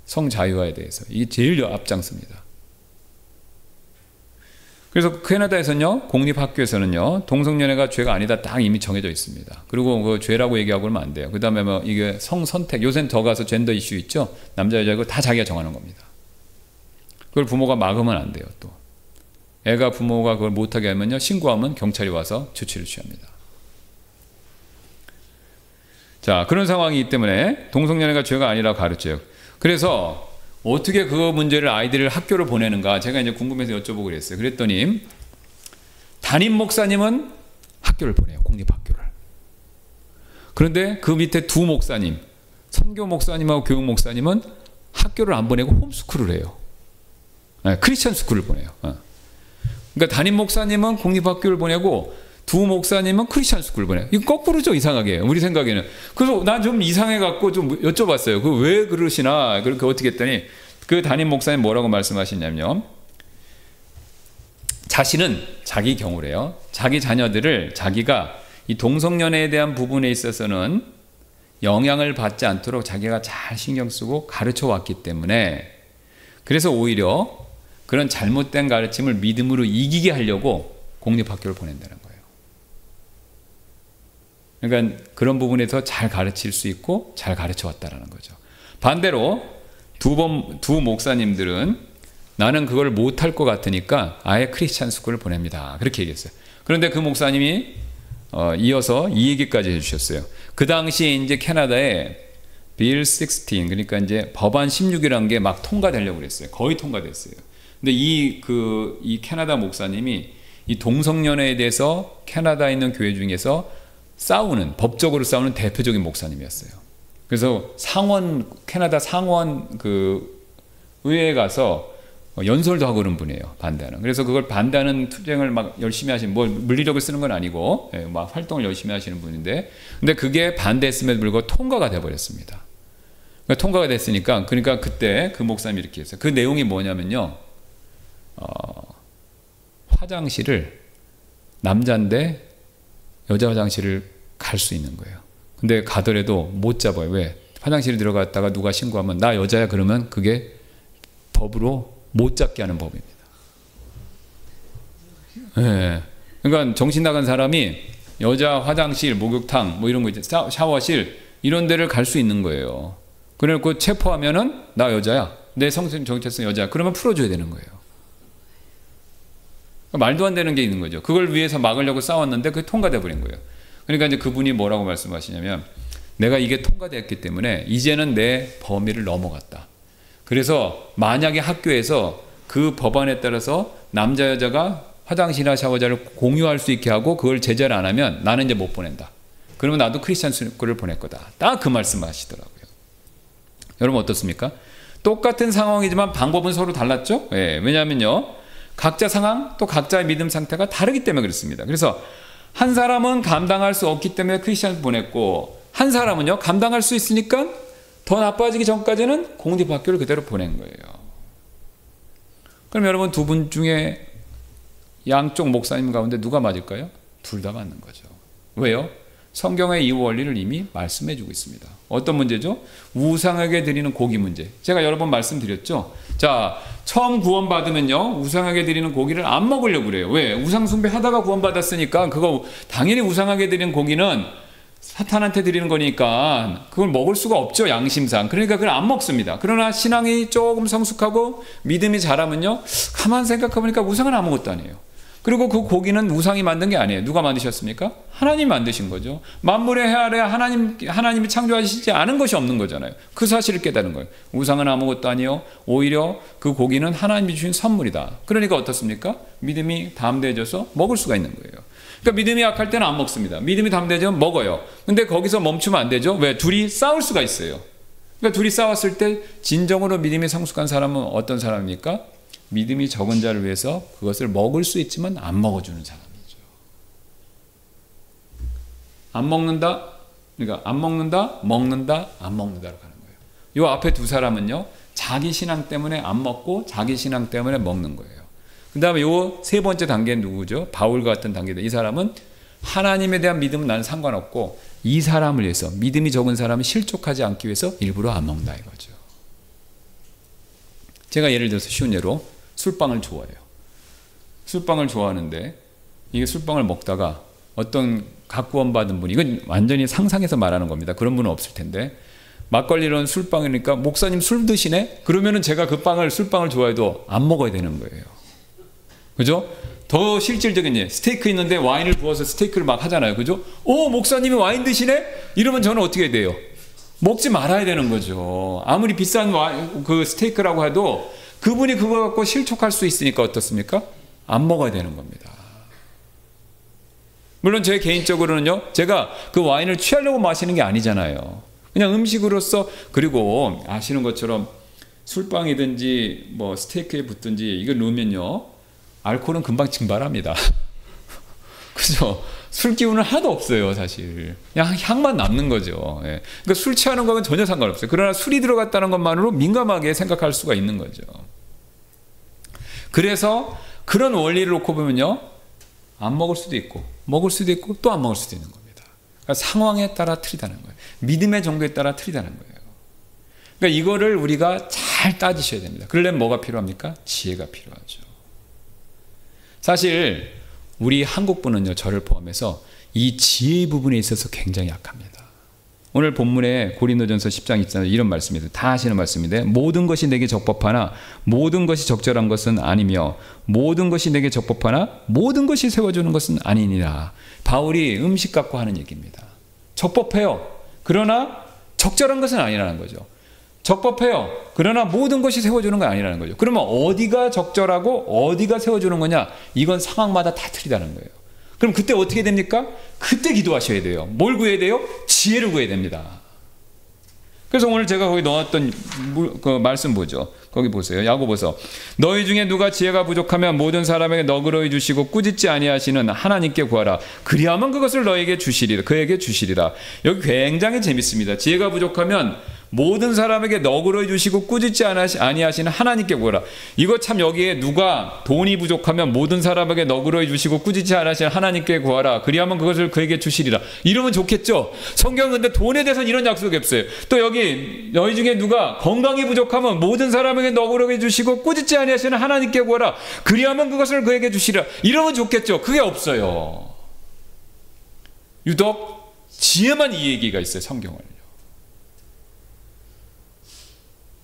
성자유화에 대해서 이게 제일 앞장섭니다. 그래서 캐나다에서는요, 공립학교에서는요, 동성연애가 죄가 아니다 딱 이미 정해져 있습니다. 그리고 그 죄라고 얘기하고 그러면 안 돼요. 그 다음에 뭐 이게 성선택, 요새는 더 가서 젠더 이슈 있죠. 남자 여자 이거 다 자기가 정하는 겁니다. 그걸 부모가 막으면 안 돼요. 또 애가 부모가 그걸 못하게 하면요, 신고하면 경찰이 와서 조치를 취합니다. 자, 그런 상황이기 때문에 동성연애가 죄가 아니라고 가르쳐요. 그래서 어떻게 그 문제를 아이들을 학교를 보내는가 제가 이제 궁금해서 여쭤보고 그랬어요. 그랬더니 담임 목사님은 학교를 보내요. 공립학교를. 그런데 그 밑에 2 목사님, 선교 목사님하고 교육 목사님은 학교를 안 보내고 홈스쿨을 해요. 크리스천 스쿨을 보내요. 그러니까 담임 목사님은 공립학교를 보내고 2 목사님은 크리스천 스쿨을 보내요. 이거 거꾸로죠, 이상하게. 우리 생각에는. 그래서 난 좀 이상해갖고 좀 여쭤봤어요. 그 왜 그러시나. 그렇게 어떻게 했더니 그 담임 목사님 뭐라고 말씀하시냐면요. 자신은 자기 경우래요. 자기 자녀들을 자기가 이 동성연애에 대한 부분에 있어서는 영향을 받지 않도록 자기가 잘 신경 쓰고 가르쳐 왔기 때문에 그래서 오히려 그런 잘못된 가르침을 믿음으로 이기게 하려고 공립학교를 보낸다는 거예요. 그러니까 그런 부분에서 잘 가르칠 수 있고 잘 가르쳐 왔다라는 거죠. 반대로 두 목사님들은 나는 그걸 못할 것 같으니까 아예 크리스찬 스쿨을 보냅니다. 그렇게 얘기했어요. 그런데 그 목사님이 이어서 이 얘기까지 해주셨어요. 그 당시에 이제 캐나다에 빌 16, 그러니까 이제 법안 16이라는 게 막 통과되려고 그랬어요. 거의 통과됐어요. 근데 이 캐나다 목사님이 이 동성연애에 대해서 캐나다에 있는 교회 중에서 법적으로 싸우는 대표적인 목사님이었어요. 그래서 캐나다 상원 의회에 가서 연설도 하고 그런 분이에요. 반대하는. 그래서 그걸 반대하는 투쟁을 막 열심히 하시는, 물리력을 쓰는 건 아니고, 막 활동을 열심히 하시는 분인데, 근데 그게 반대했음에도 불구하고 통과가 돼버렸습니다. 그러니까 통과가 됐으니까, 그러니까 그때 그 목사님이 이렇게 했어요. 그 내용이 뭐냐면요, 화장실을, 남자인데 여자 화장실을 갈 수 있는 거예요. 근데 가더라도 못 잡아요. 왜? 화장실에 들어갔다가 누가 신고하면 나 여자야 그러면 그게 법으로 못 잡게 하는 법입니다. 네. 그러니까 정신 나간 사람이 여자 화장실, 목욕탕, 뭐 이런 거 있죠. 샤워실 이런 데를 갈 수 있는 거예요. 그래놓고 체포하면은 나 여자야. 내 성적 정체성 여자야. 그러면 풀어줘야 되는 거예요. 말도 안 되는 게 있는 거죠. 그걸 위해서 막으려고 싸웠는데 그게 통과돼 버린 거예요. 그러니까 이제 그분이 뭐라고 말씀하시냐면 내가 이게 통과됐기 때문에 이제는 내 범위를 넘어갔다. 그래서 만약에 학교에서 그 법안에 따라서 남자 여자가 화장실이나 샤워자를 공유할 수 있게 하고 그걸 제재를 안 하면 나는 이제 못 보낸다. 그러면 나도 크리스찬 스쿨을 보낼 거다. 딱 그 말씀을 하시더라고요. 여러분 어떻습니까? 똑같은 상황이지만 방법은 서로 달랐죠? 예, 왜냐하면요. 각자 상황 또 각자의 믿음 상태가 다르기 때문에 그렇습니다. 그래서 한 사람은 감당할 수 없기 때문에 크리스찬을 보냈고 한 사람은요. 감당할 수 있으니까 더 나빠지기 전까지는 공립학교를 그대로 보낸 거예요. 그럼 여러분 두 분 중에 양쪽 목사님 가운데 누가 맞을까요? 둘 다 맞는 거죠. 왜요? 성경의 이 원리를 이미 말씀해 주고 있습니다. 어떤 문제죠? 우상에게 드리는 고기 문제. 제가 여러 번 말씀드렸죠. 자, 처음 구원받으면요. 우상에게 드리는 고기를 안 먹으려고 그래요. 왜? 우상 숭배하다가 구원받았으니까 그거 당연히 우상에게 드리는 고기는 사탄한테 드리는 거니까 그걸 먹을 수가 없죠. 양심상. 그러니까 그걸 안 먹습니다. 그러나 신앙이 조금 성숙하고 믿음이 자라면요. 가만 생각해보니까 우상은 아무것도 아니에요. 그리고 그 고기는 우상이 만든 게 아니에요. 누가 만드셨습니까? 하나님 만드신 거죠. 만물의 해아래 하나님이 창조하시지 않은 것이 없는 거잖아요. 그 사실을 깨달은 거예요. 우상은 아무것도 아니요. 오히려 그 고기는 하나님이 주신 선물이다. 그러니까 어떻습니까? 믿음이 담대해져서 먹을 수가 있는 거예요. 그러니까 믿음이 약할 때는 안 먹습니다. 믿음이 담대해지면 먹어요. 근데 거기서 멈추면 안 되죠. 왜? 둘이 싸울 수가 있어요. 그러니까 둘이 싸웠을 때 진정으로 믿음이 성숙한 사람은 어떤 사람입니까? 믿음이 적은 자를 위해서 그것을 먹을 수 있지만 안 먹어주는 사람이죠. 안 먹는다, 그러니까 안 먹는다, 먹는다, 안 먹는다로 가는 거예요. 이 앞에 두 사람은요, 자기 신앙 때문에 안 먹고 자기 신앙 때문에 먹는 거예요. 그 다음에 요 세 번째 단계는 누구죠? 바울과 같은 단계다. 이 사람은 하나님에 대한 믿음은 나는 상관없고 이 사람을 위해서, 믿음이 적은 사람이 실족하지 않기 위해서 일부러 안 먹는다 이거죠. 제가 예를 들어서 쉬운 예로 술빵을 좋아해요. 술빵을 좋아하는데 이게 술빵을 먹다가 어떤 각구원 받은 분이, 이건 완전히 상상해서 말하는 겁니다. 그런 분은 없을 텐데 막걸리로는 술빵이니까 목사님 술 드시네? 그러면은 제가 술빵을 좋아해도 안 먹어야 되는 거예요. 그죠? 더 실질적인 예, 스테이크 있는데 와인을 부어서 스테이크를 막 하잖아요. 그죠? 오, 목사님이 와인 드시네? 이러면 저는 어떻게 해야 돼요? 먹지 말아야 되는 거죠. 아무리 비싼 그 스테이크라고 해도 그분이 그거 갖고 실족할 수 있으니까 어떻습니까? 안 먹어야 되는 겁니다. 물론 제 개인적으로는요, 제가 그 와인을 취하려고 마시는 게 아니잖아요. 그냥 음식으로서, 그리고 아시는 것처럼 술빵이든지 뭐 스테이크에 붙든지 이걸 넣으면요, 알코올은 금방 증발합니다. 그죠? 술 기운은 하나도 없어요, 사실. 그냥 향만 남는 거죠. 예. 그러니까 술 취하는 거는 전혀 상관없어요. 그러나 술이 들어갔다는 것만으로 민감하게 생각할 수가 있는 거죠. 그래서 그런 원리를 놓고 보면요, 안 먹을 수도 있고, 먹을 수도 있고, 또 안 먹을 수도 있는 겁니다. 그러니까 상황에 따라 틀리다는 거예요. 믿음의 정도에 따라 틀리다는 거예요. 그러니까 이거를 우리가 잘 잘 따지셔야 됩니다. 그러려면 뭐가 필요합니까? 지혜가 필요하죠. 사실 우리 한국분은요, 저를 포함해서 이 지혜 부분에 있어서 굉장히 약합니다. 오늘 본문에 고린도전서 10장 2절 이런 말씀입니다. 다 하시는 말씀인데, 모든 것이 내게 적법하나 모든 것이 적절한 것은 아니며 모든 것이 내게 적법하나 모든 것이 세워주는 것은 아니니라. 바울이 음식 갖고 하는 얘기입니다. 적법해요. 그러나 적절한 것은 아니라는 거죠. 적법해요. 그러나 모든 것이 세워주는 건 아니라는 거죠. 그러면 어디가 적절하고 어디가 세워주는 거냐? 이건 상황마다 다 틀리다는 거예요. 그럼 그때 어떻게 됩니까? 그때 기도하셔야 돼요. 뭘 구해야 돼요? 지혜를 구해야 됩니다. 그래서 오늘 제가 거기 넣었던 그 말씀 보죠. 거기 보세요. 야고보서. 너희 중에 누가 지혜가 부족하면 모든 사람에게 너그러이 주시고 꾸짖지 아니하시는 하나님께 구하라. 그리하면 그것을 너에게 주시리라. 그에게 주시리라. 여기 굉장히 재밌습니다. 지혜가 부족하면 모든 사람에게 너그러이 주시고 꾸짖지 아니하시는 하나님께 구하라. 이거 참 여기에 누가 돈이 부족하면 모든 사람에게 너그러이 주시고 꾸짖지 아니하시는 하나님께 구하라. 그리하면 그것을 그에게 주시리라. 이러면 좋겠죠. 성경은 근데 돈에 대해서는 이런 약속이 없어요. 또 여기 너희 중에 누가 건강이 부족하면 모든 사람에게 너그러이 주시고 꾸짖지 아니하시는 하나님께 구하라. 그리하면 그것을 그에게 주시리라. 이러면 좋겠죠. 그게 없어요. 유독 지혜만 이 얘기가 있어요. 성경을.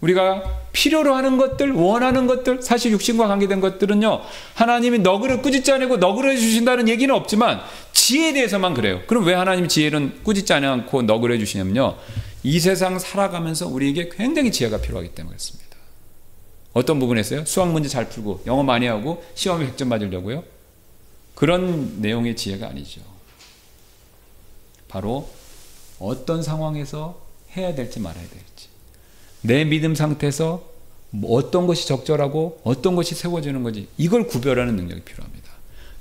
우리가 필요로 하는 것들, 원하는 것들, 사실 육신과 관계된 것들은요, 하나님이 너그러 꾸짖지 않고 너그러 주신다는 얘기는 없지만 지혜에 대해서만 그래요. 그럼 왜 하나님이 지혜는 꾸짖지 않고 너그러 주시냐면요, 이 세상 살아가면서 우리에게 굉장히 지혜가 필요하기 때문에 그렇습니다. 어떤 부분에서요? 수학 문제 잘 풀고 영어 많이 하고 시험에 100점 맞으려고요? 그런 내용의 지혜가 아니죠. 바로 어떤 상황에서 해야 될지 말아야 될지, 내 믿음 상태에서 어떤 것이 적절하고 어떤 것이 세워지는 건지 이걸 구별하는 능력이 필요합니다.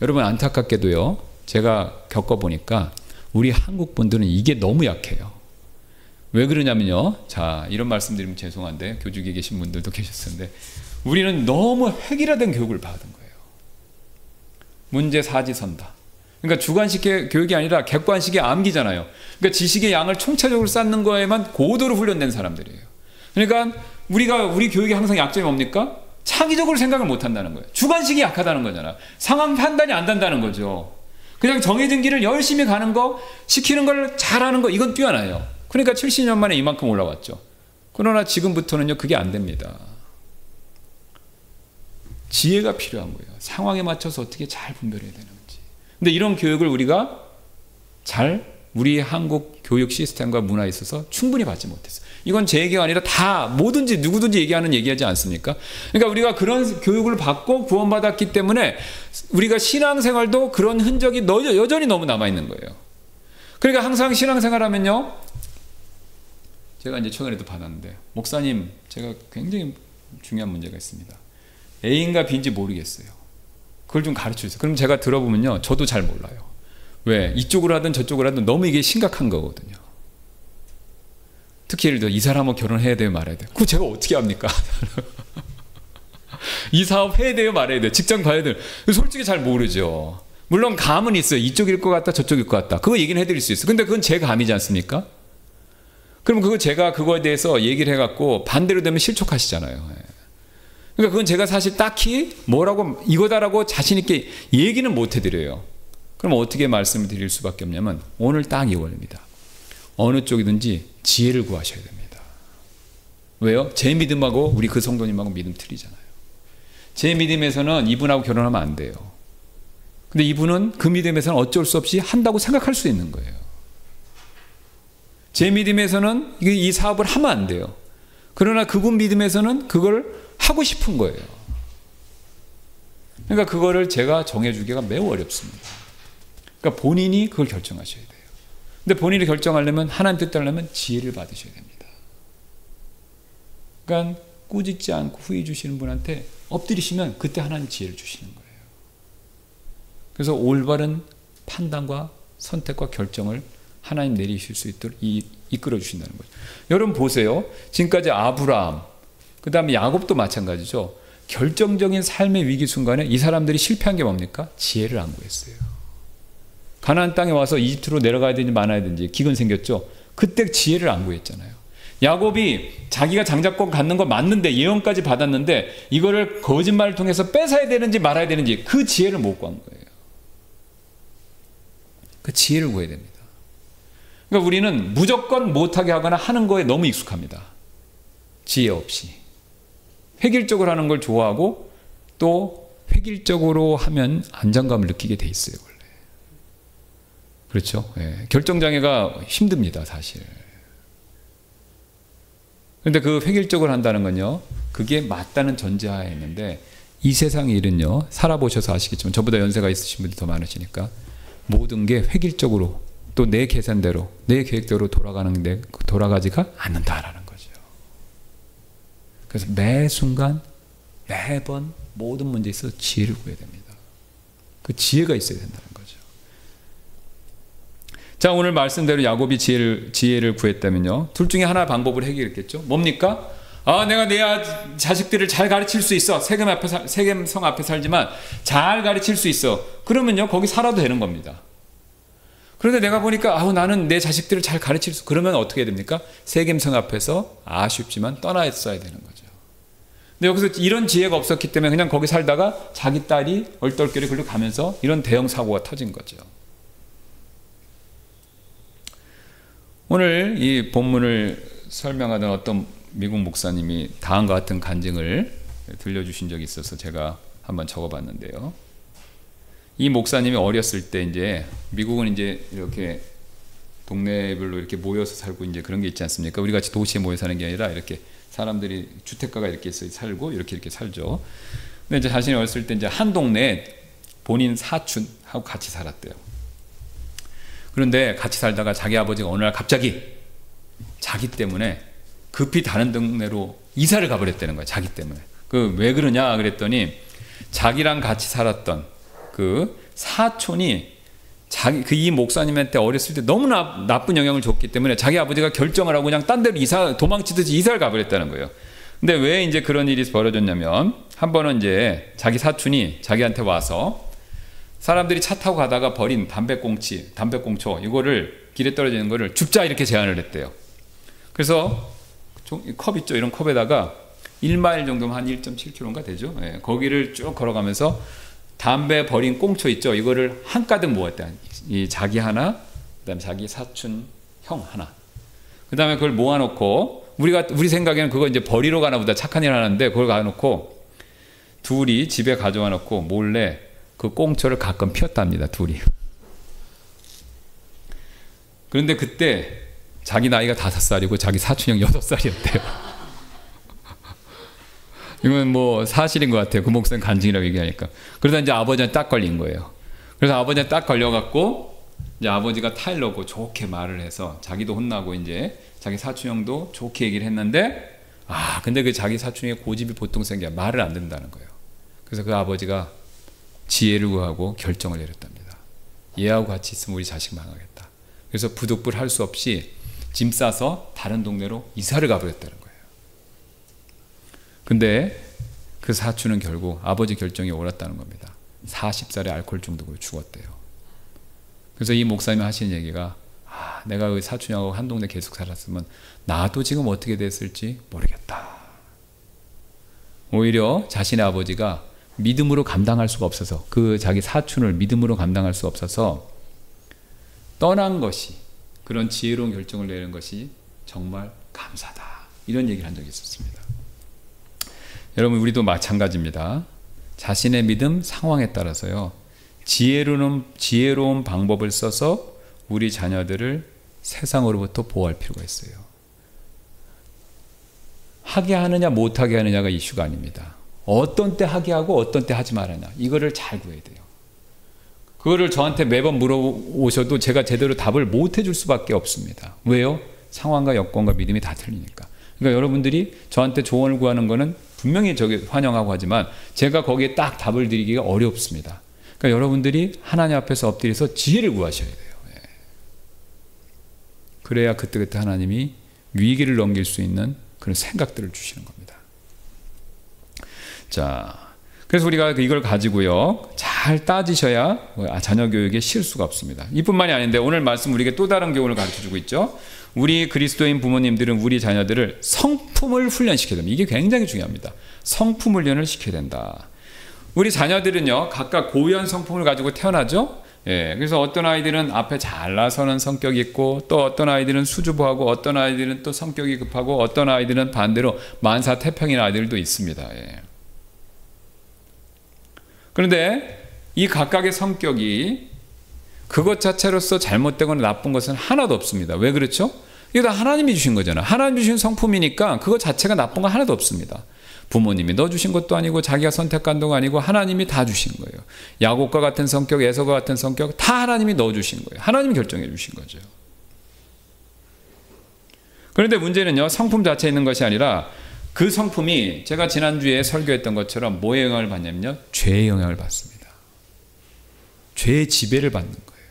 여러분, 안타깝게도요, 제가 겪어보니까 우리 한국 분들은 이게 너무 약해요. 왜 그러냐면요, 자, 이런 말씀드리면 죄송한데 교직에 계신 분들도 계셨는데, 우리는 너무 획일화된 교육을 받은 거예요. 문제 사지선다. 그러니까 주관식 교육이 아니라 객관식의 암기잖아요. 그러니까 지식의 양을 총체적으로 쌓는 거에만 고도로 훈련된 사람들이에요. 그러니까 우리 교육의 항상 약점이 뭡니까? 창의적으로 생각을 못 한다는 거예요. 주관식이 약하다는 거잖아. 상황 판단이 안 된다는 거죠. 그냥 정해진 길을 열심히 가는 거, 시키는 걸 잘하는 거, 이건 뛰어나요. 그러니까 70년 만에 이만큼 올라왔죠. 그러나 지금부터는요, 그게 안 됩니다. 지혜가 필요한 거예요. 상황에 맞춰서 어떻게 잘 분별해야 되는지. 근데 이런 교육을 우리가 우리 한국 교육 시스템과 문화에 있어서 충분히 받지 못했어요. 이건 제 얘기가 아니라 다 뭐든지 누구든지 얘기하지 않습니까? 그러니까 우리가 그런 교육을 받고 구원받았기 때문에 우리가 신앙생활도 그런 흔적이 여전히 너무 남아있는 거예요. 그러니까 항상 신앙생활하면요, 제가 이제 최근에도 받았는데, 목사님, 제가 굉장히 중요한 문제가 있습니다. A인가 B인지 모르겠어요. 그걸 좀 가르쳐 주세요. 그럼 제가 들어보면요, 저도 잘 몰라요. 왜? 이쪽으로 하든 저쪽으로 하든 너무 이게 심각한 거거든요. 특히 예를 들어 이 사람하고 결혼해야 돼요, 말아야 돼요? 그거 제가 어떻게 합니까? 이 사업 해야 돼요, 말아야 돼요? 직장 가야 돼요? 솔직히 잘 모르죠. 물론 감은 있어요. 이쪽일 것 같다, 저쪽일 것 같다. 그거 얘기는 해드릴 수 있어요. 근데 그건 제 감이지 않습니까? 그럼 제가 그거에 대해서 얘기를 해갖고 반대로 되면 실족하시잖아요. 그러니까 그건 제가 사실 딱히 뭐라고 이거다라고 자신있게 얘기는 못 해드려요. 그럼 어떻게 말씀을 드릴 수밖에 없냐면 오늘 딱 이겁니다. 어느 쪽이든지 지혜를 구하셔야 됩니다. 왜요? 제 믿음하고 우리 그 성도님하고 믿음 틀리잖아요. 제 믿음에서는 이분하고 결혼하면 안 돼요. 근데 이분은 그 믿음에서는 어쩔 수 없이 한다고 생각할 수 있는 거예요. 제 믿음에서는 이 사업을 하면 안 돼요. 그러나 그분 믿음에서는 그걸 하고 싶은 거예요. 그러니까 그거를 제가 정해주기가 매우 어렵습니다. 그러니까 본인이 그걸 결정하셔야 돼요. 근데 본인이 결정하려면, 하나님 뜻 따르려면 지혜를 받으셔야 됩니다. 그러니까 꾸짖지 않고 후회 주시는 분한테 엎드리시면 그때 하나님 지혜를 주시는 거예요. 그래서 올바른 판단과 선택과 결정을 하나님 내리실 수 있도록 이끌어 주신다는 거죠. 여러분 보세요. 지금까지 아브라함, 그 다음에 야곱도 마찬가지죠. 결정적인 삶의 위기 순간에 이 사람들이 실패한 게 뭡니까? 지혜를 안 구했어요. 가나안 땅에 와서 이집트로 내려가야 되는지 말아야 되는지 기근 생겼죠. 그때 지혜를 안 구했잖아요. 야곱이 자기가 장자권 갖는 거 맞는데 예언까지 받았는데 이거를 거짓말을 통해서 뺏어야 되는지 말아야 되는지 그 지혜를 못 구한 거예요. 그 지혜를 구해야 됩니다. 그러니까 우리는 무조건 못하게 하거나 하는 거에 너무 익숙합니다. 지혜 없이. 획일적으로 하는 걸 좋아하고 또 획일적으로 하면 안정감을 느끼게 돼 있어요, 원래. 그렇죠? 예. 결정장애가 힘듭니다, 사실. 그런데 그 획일적으로 한다는 건요, 그게 맞다는 전제하에 있는데 이 세상의 일은요, 살아보셔서 아시겠지만 저보다 연세가 있으신 분들이 더 많으시니까 모든 게 획일적으로 또 내 계산대로 내 계획대로 돌아가지가 않는다라는 거죠. 그래서 매 순간 매번 모든 문제에 있어서 지혜를 구해야 됩니다. 그 지혜가 있어야 된다는 거죠. 자, 오늘 말씀대로 야곱이 지혜를 구했다면요, 둘 중에 하나 방법을 해결했겠죠. 뭡니까? 내가 내 자식들을 잘 가르칠 수 있어. 세겜성 앞에 살지만 잘 가르칠 수 있어. 그러면요, 거기 살아도 되는 겁니다. 그런데 내가 보니까 나는 내 자식들을 잘 가르칠 수, 그러면 어떻게 됩니까? 세겜성 앞에서 아쉽지만 떠나있어야 되는 거죠. 근데 여기서 이런 지혜가 없었기 때문에 그냥 거기 살다가 자기 딸이 얼떨결에 글로 가면서 이런 대형 사고가 터진 거죠. 오늘 이 본문을 설명하던 어떤 미국 목사님이 다음과 같은 간증을 들려주신 적이 있어서 제가 한번 적어봤는데요. 이 목사님이 어렸을 때 이제 미국은 이제 이렇게 동네별로 이렇게 모여서 살고 이제 그런 게 있지 않습니까? 우리 같이 도시에 모여 사는 게 아니라 이렇게 사람들이 주택가가 이렇게 살고 이렇게 살죠. 근데 이제 자신이 어렸을 때 이제 한 동네에 본인 사촌하고 같이 살았대요. 그런데 같이 살다가 자기 아버지가 어느 날 갑자기 자기 때문에 급히 다른 동네로 이사를 가버렸다는 거예요. 자기 때문에. 왜 그러냐 그랬더니 자기랑 같이 살았던 그 사촌이 이 목사님한테 어렸을 때 너무 나쁜 영향을 줬기 때문에 자기 아버지가 결정을 하고 그냥 딴 데로 도망치듯이 이사를 가버렸다는 거예요. 근데 왜 이제 그런 일이 벌어졌냐면, 한 번은 이제 자기 사촌이 자기한테 와서 사람들이 차 타고 가다가 버린 담배꽁초 이거를 길에 떨어지는 거를 줍자 이렇게 제안을 했대요. 그래서 컵 있죠, 이런 컵에다가 1마일 정도면 한 1.7km인가 되죠. 예, 거기를 쭉 걸어가면서 담배 버린 꽁초 있죠, 이거를 한가득 모았대. 이 자기 하나, 그다음에 자기 사촌 형 하나, 그다음에 그걸 모아놓고 우리 생각에는 그거 이제 버리러 가나 보다, 착한 일 하는데 그걸 가놓고 둘이 집에 가져와 놓고 몰래 그 꽁초를 가끔 피웠답니다, 둘이. 그런데 그때 자기 나이가 5살이고 자기 사촌 형 8살이었대요. 이건 뭐 사실인 것 같아요. 그 목사님 간증이라고 얘기하니까. 그러다 이제 아버지한테 딱 걸린 거예요. 그래서 아버지한테 딱 걸려갖고 이제 아버지가 타일러고 좋게 말을 해서 자기도 혼나고 이제 자기 사촌 형도 좋게 얘기를 했는데, 근데 그 자기 사촌의 고집이 보통 생겨 말을 안 듣는다는 거예요. 그래서 그 아버지가 지혜를 구하고 결정을 내렸답니다. 얘하고 같이 있으면 우리 자식 망하겠다. 그래서 부득불 할 수 없이 짐 싸서 다른 동네로 이사를 가버렸다는 거예요. 근데 그 사촌은 결국 아버지 결정이 옳았다는 겁니다. 40살에 알코올 중독으로 죽었대요. 그래서 이 목사님이 하시는 얘기가, 내가 그 사촌하고 한 동네 계속 살았으면 나도 지금 어떻게 됐을지 모르겠다. 오히려 자신의 아버지가 믿음으로 감당할 수가 없어서, 그 자기 사촌을 믿음으로 감당할 수 없어서 떠난 것이, 그런 지혜로운 결정을 내는 것이 정말 감사다. 이런 얘기를 한 적이 있었습니다. 여러분, 우리도 마찬가지입니다. 자신의 믿음, 상황에 따라서요, 지혜로운 방법을 써서 우리 자녀들을 세상으로부터 보호할 필요가 있어요. 하게 하느냐 못하게 하느냐가 이슈가 아닙니다. 어떤 때 하게 하고 어떤 때 하지 말아야 하냐, 이거를 잘 구해야 돼요. 그거를 저한테 매번 물어오셔도 제가 제대로 답을 못 해줄 수밖에 없습니다. 왜요? 상황과 여건과 믿음이 다 틀리니까. 그러니까 여러분들이 저한테 조언을 구하는 거는 분명히 환영하고 하지만 제가 거기에 딱 답을 드리기가 어렵습니다. 그러니까 여러분들이 하나님 앞에서 엎드려서 지혜를 구하셔야 돼요. 그래야 그때그때 하나님이 위기를 넘길 수 있는 그런 생각들을 주시는 겁니다. 자, 그래서 우리가 이걸 가지고요, 잘 잘 따지셔야 자녀 교육에 실수가 없습니다. 이뿐만이 아닌데 오늘 말씀 우리에게 또 다른 교훈을 가르쳐주고 있죠. 우리 그리스도인 부모님들은 우리 자녀들을 성품을 훈련시켜야 됩니다. 이게 굉장히 중요합니다. 성품 훈련을 시켜야 된다. 우리 자녀들은요, 각각 고유한 성품을 가지고 태어나죠. 예, 그래서 어떤 아이들은 앞에 잘 나서는 성격이 있고, 또 어떤 아이들은 수줍어하고, 어떤 아이들은 또 성격이 급하고, 어떤 아이들은 반대로 만사태평인 아이들도 있습니다. 예. 그런데 이 각각의 성격이 그것 자체로서 잘못되거나 나쁜 것은 하나도 없습니다. 왜 그렇죠? 이게 다 하나님이 주신 거잖아요. 하나님 주신 성품이니까 그것 자체가 나쁜 건 하나도 없습니다. 부모님이 넣어주신 것도 아니고 자기가 선택한 것도 아니고 하나님이 다 주신 거예요. 야곱과 같은 성격, 에서와 같은 성격 다 하나님이 넣어주신 거예요. 하나님이 결정해 주신 거죠. 그런데 문제는요, 성품 자체에 있는 것이 아니라 그 성품이 제가 지난주에 설교했던 것처럼 뭐의 영향을 받냐면요, 죄의 영향을 받습니다. 죄의 지배를 받는 거예요.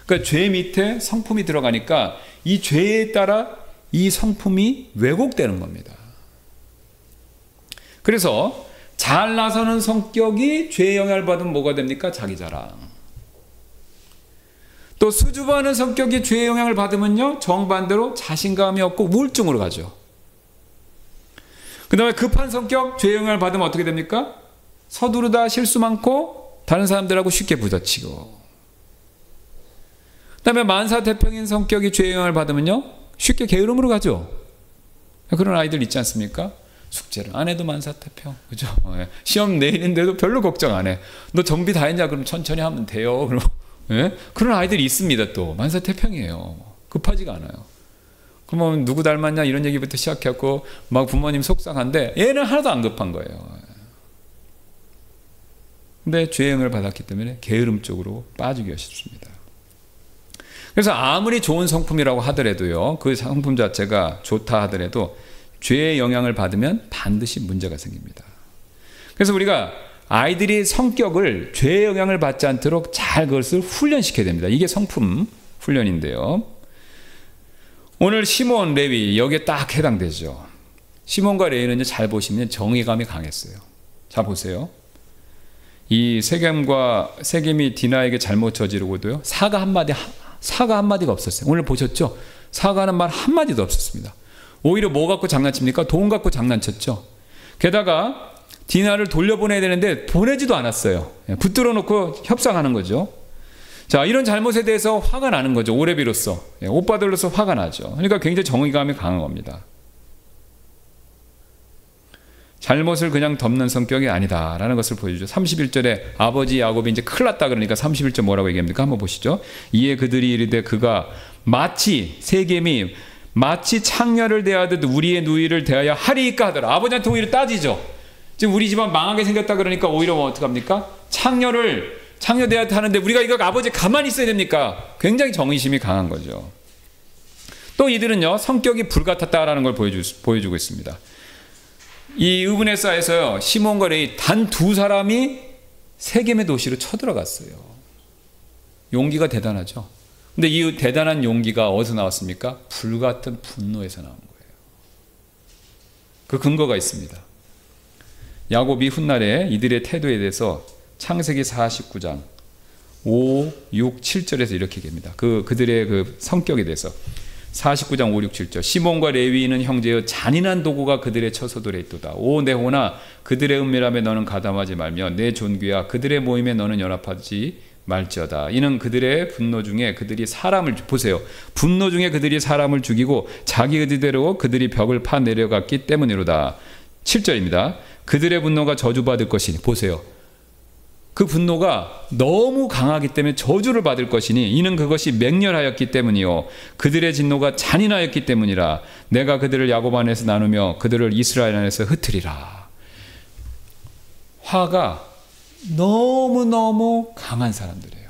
그러니까 죄 밑에 성품이 들어가니까 이 죄에 따라 이 성품이 왜곡되는 겁니다. 그래서 잘 나서는 성격이 죄의 영향을 받으면 뭐가 됩니까? 자기 자랑. 또 수줍어하는 성격이 죄의 영향을 받으면요, 정반대로 자신감이 없고 우울증으로 가죠. 그 다음에 급한 성격, 죄의 영향을 받으면 어떻게 됩니까? 서두르다 실수 많고 다른 사람들하고 쉽게 부딪히고. 그 다음에 만사태평인 성격이 죄의 영향을 받으면요, 쉽게 게으름으로 가죠. 그런 아이들 있지 않습니까? 숙제를 안 해도 만사태평, 그죠? 시험 내일인데도 별로 걱정 안 해. 너 정비 다 했냐? 그럼 천천히 하면 돼요. 그럼 그런 아이들이 있습니다. 또 만사태평이에요. 급하지가 않아요. 그러면 누구 닮았냐 이런 얘기부터 시작해갖고 막 부모님 속상한데 얘는 하나도 안 급한 거예요. 근데 죄의 영향을 받았기 때문에 게으름 쪽으로 빠지기가 쉽습니다. 그래서 아무리 좋은 성품이라고 하더라도요, 그 성품 자체가 좋다 하더라도 죄의 영향을 받으면 반드시 문제가 생깁니다. 그래서 우리가 아이들이 성격을 죄의 영향을 받지 않도록 잘 그것을 훈련시켜야 됩니다. 이게 성품 훈련인데요. 오늘 시몬, 레위 여기에 딱 해당되죠. 시몬과 레위는 잘 보시면 정의감이 강했어요. 자 보세요. 이 세겜이 디나에게 잘못 저지르고도요, 사과 한마디가 없었어요. 오늘 보셨죠? 사과하는 말 한마디도 없었습니다. 오히려 뭐 갖고 장난칩니까? 돈 갖고 장난쳤죠. 게다가 디나를 돌려보내야 되는데 보내지도 않았어요. 붙들어 놓고 협상하는 거죠. 자, 이런 잘못에 대해서 화가 나는 거죠. 오레비로서, 오빠들로서 화가 나죠. 그러니까 굉장히 정의감이 강한 겁니다. 잘못을 그냥 덮는 성격이 아니다라는 것을 보여주죠. 31절에 아버지 야곱이 이제 큰일 났다 그러니까 31절 뭐라고 얘기합니까? 한번 보시죠. 이에 그들이 이르되 그가 세겜이 마치 창녀를 대하듯 우리의 누이를 대하여 하리이까 하더라. 아버지한테 오히려 따지죠. 지금 우리 집안 망하게 생겼다 그러니까 오히려 어떡합니까? 창녀 대하듯 하는데 우리가 이거 아버지 가만히 있어야 됩니까? 굉장히 정의심이 강한 거죠. 또 이들은요, 성격이 불같았다라는 걸 보여주고 있습니다. 이 의브네사에서요, 시몬과 레위 단 두 사람이 세겜의 도시로 쳐들어갔어요. 용기가 대단하죠. 근데 이 대단한 용기가 어디서 나왔습니까? 불같은 분노에서 나온 거예요. 그 근거가 있습니다. 야곱이 훗날에 이들의 태도에 대해서 창세기 49장 5, 6, 7절에서 이렇게 얘기합니다. 그들의 그 성격에 대해서 49장 5, 6, 7절 시몬과 레위는 형제여 잔인한 도구가 그들의 처소들에 있도다. 오 내 호나 그들의 은밀함에 너는 가담하지 말며 내 존귀야 그들의 모임에 너는 연합하지 말지어다. 이는 그들의 분노 중에 그들이 사람을 보세요. 분노 중에 그들이 사람을 죽이고 자기 의지대로 그들이 벽을 파 내려갔기 때문이로다. 7절입니다. 그들의 분노가 저주받을 것이니 보세요. 그 분노가 너무 강하기 때문에 저주를 받을 것이니 이는 그것이 맹렬하였기 때문이요 그들의 진노가 잔인하였기 때문이라. 내가 그들을 야곱 안에서 나누며 그들을 이스라엘 안에서 흩으리라. 화가 너무너무 강한 사람들이에요.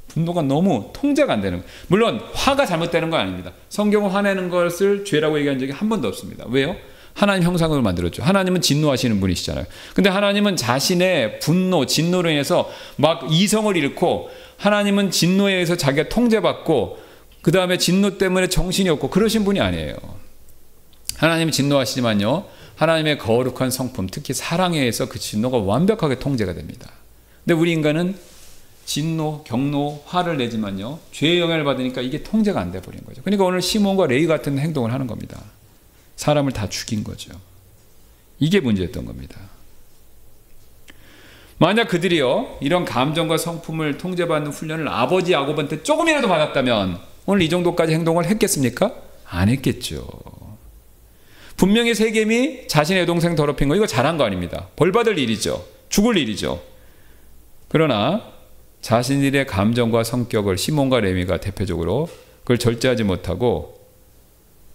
분노가 너무 통제가 안 되는 거예요. 물론 화가 잘못되는 건 아닙니다. 성경은 화내는 것을 죄라고 얘기한 적이 한 번도 없습니다. 왜요? 하나님 형상으로 만들었죠. 하나님은 진노하시는 분이시잖아요. 근데 하나님은 자신의 진노로 인해서 막 이성을 잃고 하나님은 진노에 의해서 자기가 통제받고 그 다음에 진노 때문에 정신이 없고 그러신 분이 아니에요. 하나님은 진노하시지만요, 하나님의 거룩한 성품, 특히 사랑에 의해서 그 진노가 완벽하게 통제가 됩니다. 근데 우리 인간은 진노, 경노, 화를 내지만요, 죄의 영향을 받으니까 이게 통제가 안 돼 버린 거죠. 그러니까 오늘 시몬과 레위 같은 행동을 하는 겁니다. 사람을 다 죽인 거죠. 이게 문제였던 겁니다. 만약 그들이요, 이런 감정과 성품을 통제받는 훈련을 아버지 야곱한테 조금이라도 받았다면 오늘 이 정도까지 행동을 했겠습니까? 안 했겠죠. 분명히 세겜이 자신의 동생 더럽힌 거, 이거 잘한 거 아닙니다. 벌 받을 일이죠. 죽을 일이죠. 그러나 자신들의 감정과 성격을 시몬과 레위가 대표적으로 그걸 절제하지 못하고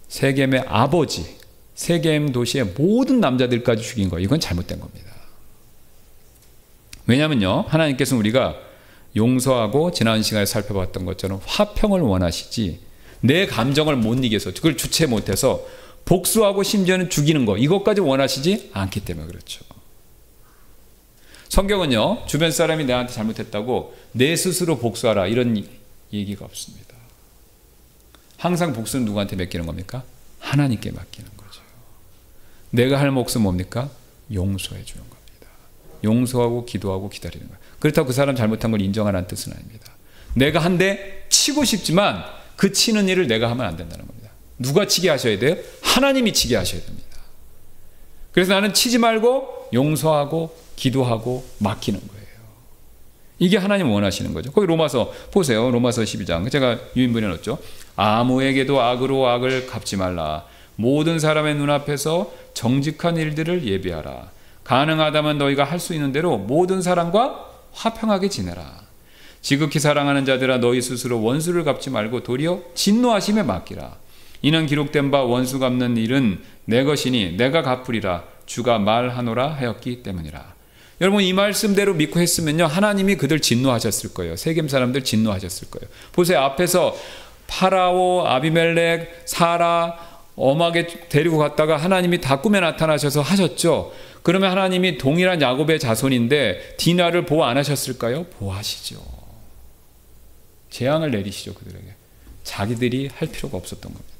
세겜의 아버지, 세겜 도시의 모든 남자들까지 죽인 거, 이건 잘못된 겁니다. 왜냐면요, 하나님께서는 우리가 용서하고 지난 시간에 살펴봤던 것처럼 화평을 원하시지, 내 감정을 못 이겨서 그걸 주체 못해서 복수하고 심지어는 죽이는 거, 이것까지 원하시지 않기 때문에 그렇죠. 성경은요, 주변 사람이 내한테 잘못했다고 내 스스로 복수하라 이런 얘기가 없습니다. 항상 복수는 누구한테 맡기는 겁니까? 하나님께 맡기는 거죠. 내가 할 몫은 뭡니까? 용서해 주는 겁니다. 용서하고 기도하고 기다리는 거예요. 그렇다고 그 사람 잘못한 걸 인정하라는 뜻은 아닙니다. 내가 한 대 치고 싶지만 그 치는 일을 내가 하면 안 된다는 겁니다. 누가 치게 하셔야 돼요? 하나님이 치게 하셔야 됩니다. 그래서 나는 치지 말고 용서하고 기도하고 맡기는 거예요. 이게 하나님 원하시는 거죠. 거기 로마서 보세요. 로마서 12장. 제가 유인본에 넣었죠. 아무에게도 악으로 악을 갚지 말라. 모든 사람의 눈앞에서 정직한 일들을 예비하라. 가능하다면 너희가 할 수 있는 대로 모든 사람과 화평하게 지내라. 지극히 사랑하는 자들아, 너희 스스로 원수를 갚지 말고 도리어 진노하심에 맡기라. 이는 기록된 바 원수 갚는 일은 내 것이니 내가 갚으리라. 주가 말하노라 하였기 때문이라. 여러분, 이 말씀대로 믿고 했으면요, 하나님이 그들 진노하셨을 거예요. 세겜 사람들 진노하셨을 거예요. 보세요. 앞에서 파라오, 아비멜렉, 사라 엄하게 데리고 갔다가 하나님이 다 꿈에 나타나셔서 하셨죠. 그러면 하나님이 동일한 야곱의 자손인데 디나를 보호 안 하셨을까요? 보호하시죠. 재앙을 내리시죠, 그들에게. 자기들이 할 필요가 없었던 겁니다.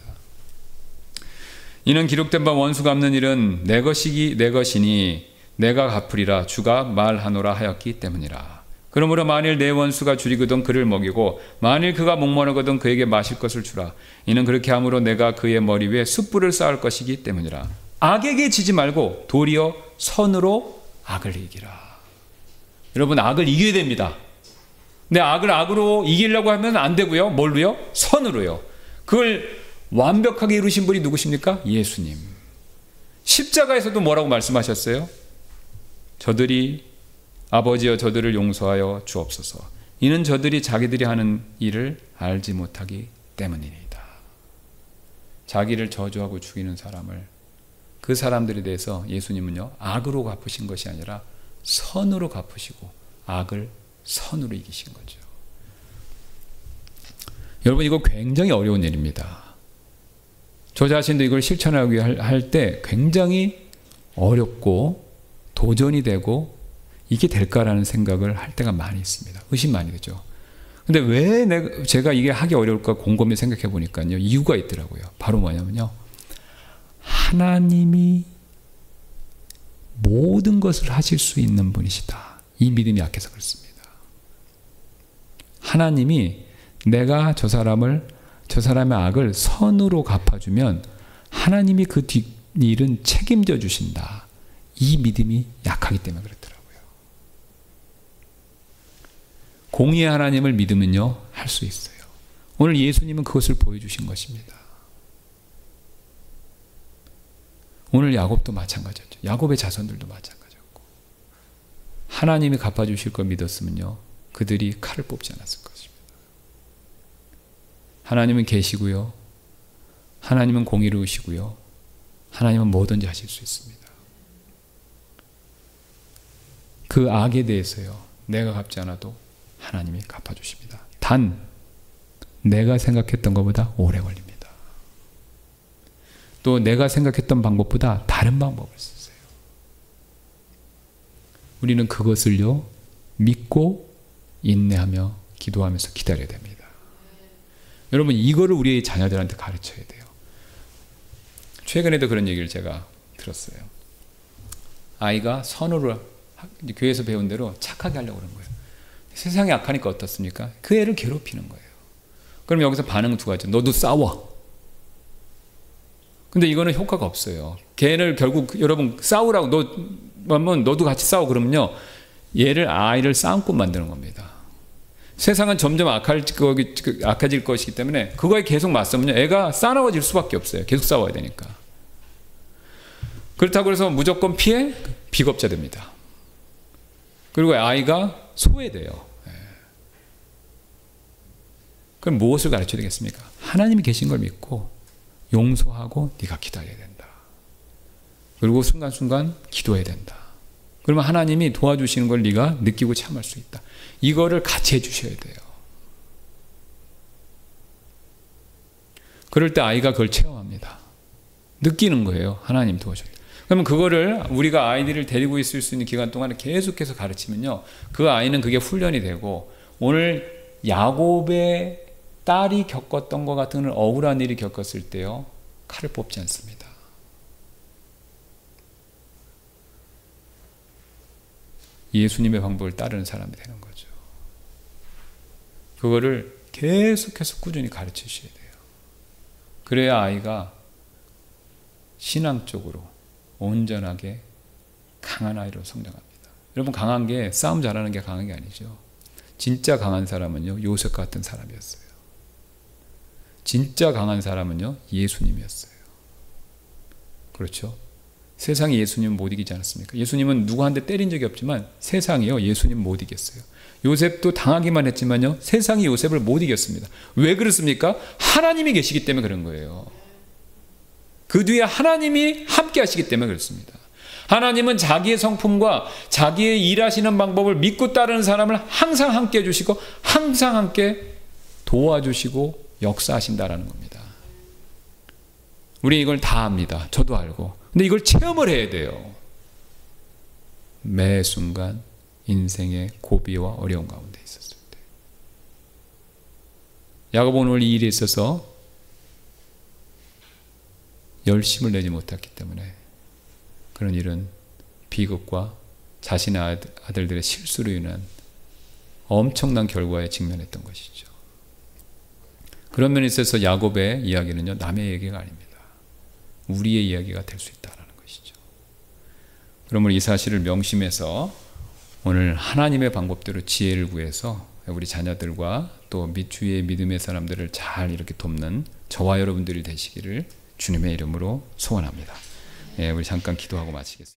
이는 기록된 바 원수 갚는 일은 내 것이니 내가 갚으리라. 주가 말하노라 하였기 때문이라. 그러므로 만일 내 원수가 줄이거든 그를 먹이고 만일 그가 목마르거든 그에게 마실 것을 주라. 이는 그렇게 함으로 내가 그의 머리 위에 숯불을 쌓을 것이기 때문이라. 악에게 지지 말고 도리어 선으로 악을 이기라. 여러분, 악을 이겨야 됩니다. 근데 악을 악으로 이기려고 하면 안 되고요. 뭘로요? 선으로요. 그걸 완벽하게 이루신 분이 누구십니까? 예수님. 십자가에서도 뭐라고 말씀하셨어요? 저들이 아버지여 저들을 용서하여 주옵소서. 이는 저들이 자기들이 하는 일을 알지 못하기 때문이니이다. 자기를 저주하고 죽이는 사람을, 그 사람들에 대해서 예수님은요, 악으로 갚으신 것이 아니라 선으로 갚으시고 악을 선으로 이기신 거죠. 여러분, 이거 굉장히 어려운 일입니다. 저 자신도 이걸 실천하기 할 때 굉장히 어렵고 도전이 되고 이게 될까라는 생각을 할 때가 많이 있습니다. 의심 많이 되죠. 근데 왜 제가 이게 하기 어려울까 곰곰이 생각해 보니까요, 이유가 있더라고요. 바로 뭐냐면요, 하나님이 모든 것을 하실 수 있는 분이시다. 이 믿음이 약해서 그렇습니다. 하나님이 내가 저 사람의 악을 선으로 갚아주면 하나님이 그 뒷일은 책임져 주신다. 이 믿음이 약하기 때문에 그렇더라고요. 공의의 하나님을 믿으면요, 할 수 있어요. 오늘 예수님은 그것을 보여주신 것입니다. 오늘 야곱도 마찬가지였죠. 야곱의 자손들도 마찬가지였고, 하나님이 갚아주실 걸 믿었으면요, 그들이 칼을 뽑지 않았을 것입니다. 하나님은 계시고요, 하나님은 공의로우시고요, 하나님은 뭐든지 하실 수 있습니다. 그 악에 대해서요, 내가 갚지 않아도 하나님이 갚아주십니다. 단 내가 생각했던 것보다 오래 걸립니다. 또 내가 생각했던 방법보다 다른 방법을 쓰세요. 우리는 그것을요, 믿고 인내하며 기도하면서 기다려야 됩니다. 여러분, 이거를 우리 자녀들한테 가르쳐야 돼요. 최근에도 그런 얘기를 제가 들었어요. 아이가 선으로 이제 교회에서 배운 대로 착하게 하려고 그런 거예요. 세상이 악하니까 어떻습니까? 그 애를 괴롭히는 거예요. 그럼 여기서 반응 두 가지. 너도 싸워. 근데 이거는 효과가 없어요. 걔를 결국 여러분 싸우라고 너도 같이 싸워 그러면요. 아이를 싸움꾼 만드는 겁니다. 세상은 점점 악해질 것이기 때문에 그거에 계속 맞서면요. 애가 싸나워질 수밖에 없어요. 계속 싸워야 되니까. 그렇다고 해서 무조건 피해? 비겁자 됩니다. 그리고 아이가 소외돼요. 그럼 무엇을 가르쳐야 되겠습니까? 하나님이 계신 걸 믿고 용서하고 네가 기다려야 된다. 그리고 순간순간 기도해야 된다. 그러면 하나님이 도와주시는 걸 네가 느끼고 참을 수 있다. 이거를 같이 해주셔야 돼요. 그럴 때 아이가 그걸 체험합니다. 느끼는 거예요. 하나님 도와줬다. 그러면 그거를 우리가 아이들을 데리고 있을 수 있는 기간 동안에 계속해서 가르치면요. 그 아이는 그게 훈련이 되고 오늘 야곱의 딸이 겪었던 것 같은 억울한 일이 겪었을 때요. 칼을 뽑지 않습니다. 예수님의 방법을 따르는 사람이 되는 거죠. 그거를 계속해서 꾸준히 가르치셔야 돼요. 그래야 아이가 신앙적으로 온전하게 강한 아이로 성장합니다. 여러분 강한 게 싸움 잘하는 게 강한 게 아니죠. 진짜 강한 사람은요. 요셉 같은 사람이었어요. 진짜 강한 사람은요. 예수님이었어요. 그렇죠? 세상이 예수님은 못 이기지 않았습니까? 예수님은 누구한테 때린 적이 없지만 세상이요. 예수님 못 이겼어요. 요셉도 당하기만 했지만요. 세상이 요셉을 못 이겼습니다. 왜 그렇습니까? 하나님이 계시기 때문에 그런 거예요. 그 뒤에 하나님이 함께 하시기 때문에 그렇습니다. 하나님은 자기의 성품과 자기의 일하시는 방법을 믿고 따르는 사람을 항상 함께 해주시고 항상 함께 도와주시고 역사하신다라는 겁니다. 우리 이걸 다 압니다. 저도 알고. 근데 이걸 체험을 해야 돼요. 매 순간 인생의 고비와 어려운 가운데 있었을 때. 야곱은 오늘 이 일에 있어서 열심을 내지 못했기 때문에 그런 일은 비극과 자신의 아들들의 실수로 인한 엄청난 결과에 직면했던 것이죠. 그런 면에 있어서 야곱의 이야기는요, 남의 얘기가 아닙니다. 우리의 이야기가 될 수 있다는 것이죠. 그러면 이 사실을 명심해서 오늘 하나님의 방법대로 지혜를 구해서 우리 자녀들과 또 주위의 믿음의 사람들을 잘 이렇게 돕는 저와 여러분들이 되시기를 주님의 이름으로 소원합니다. 우리 잠깐 기도하고 마치겠습니다.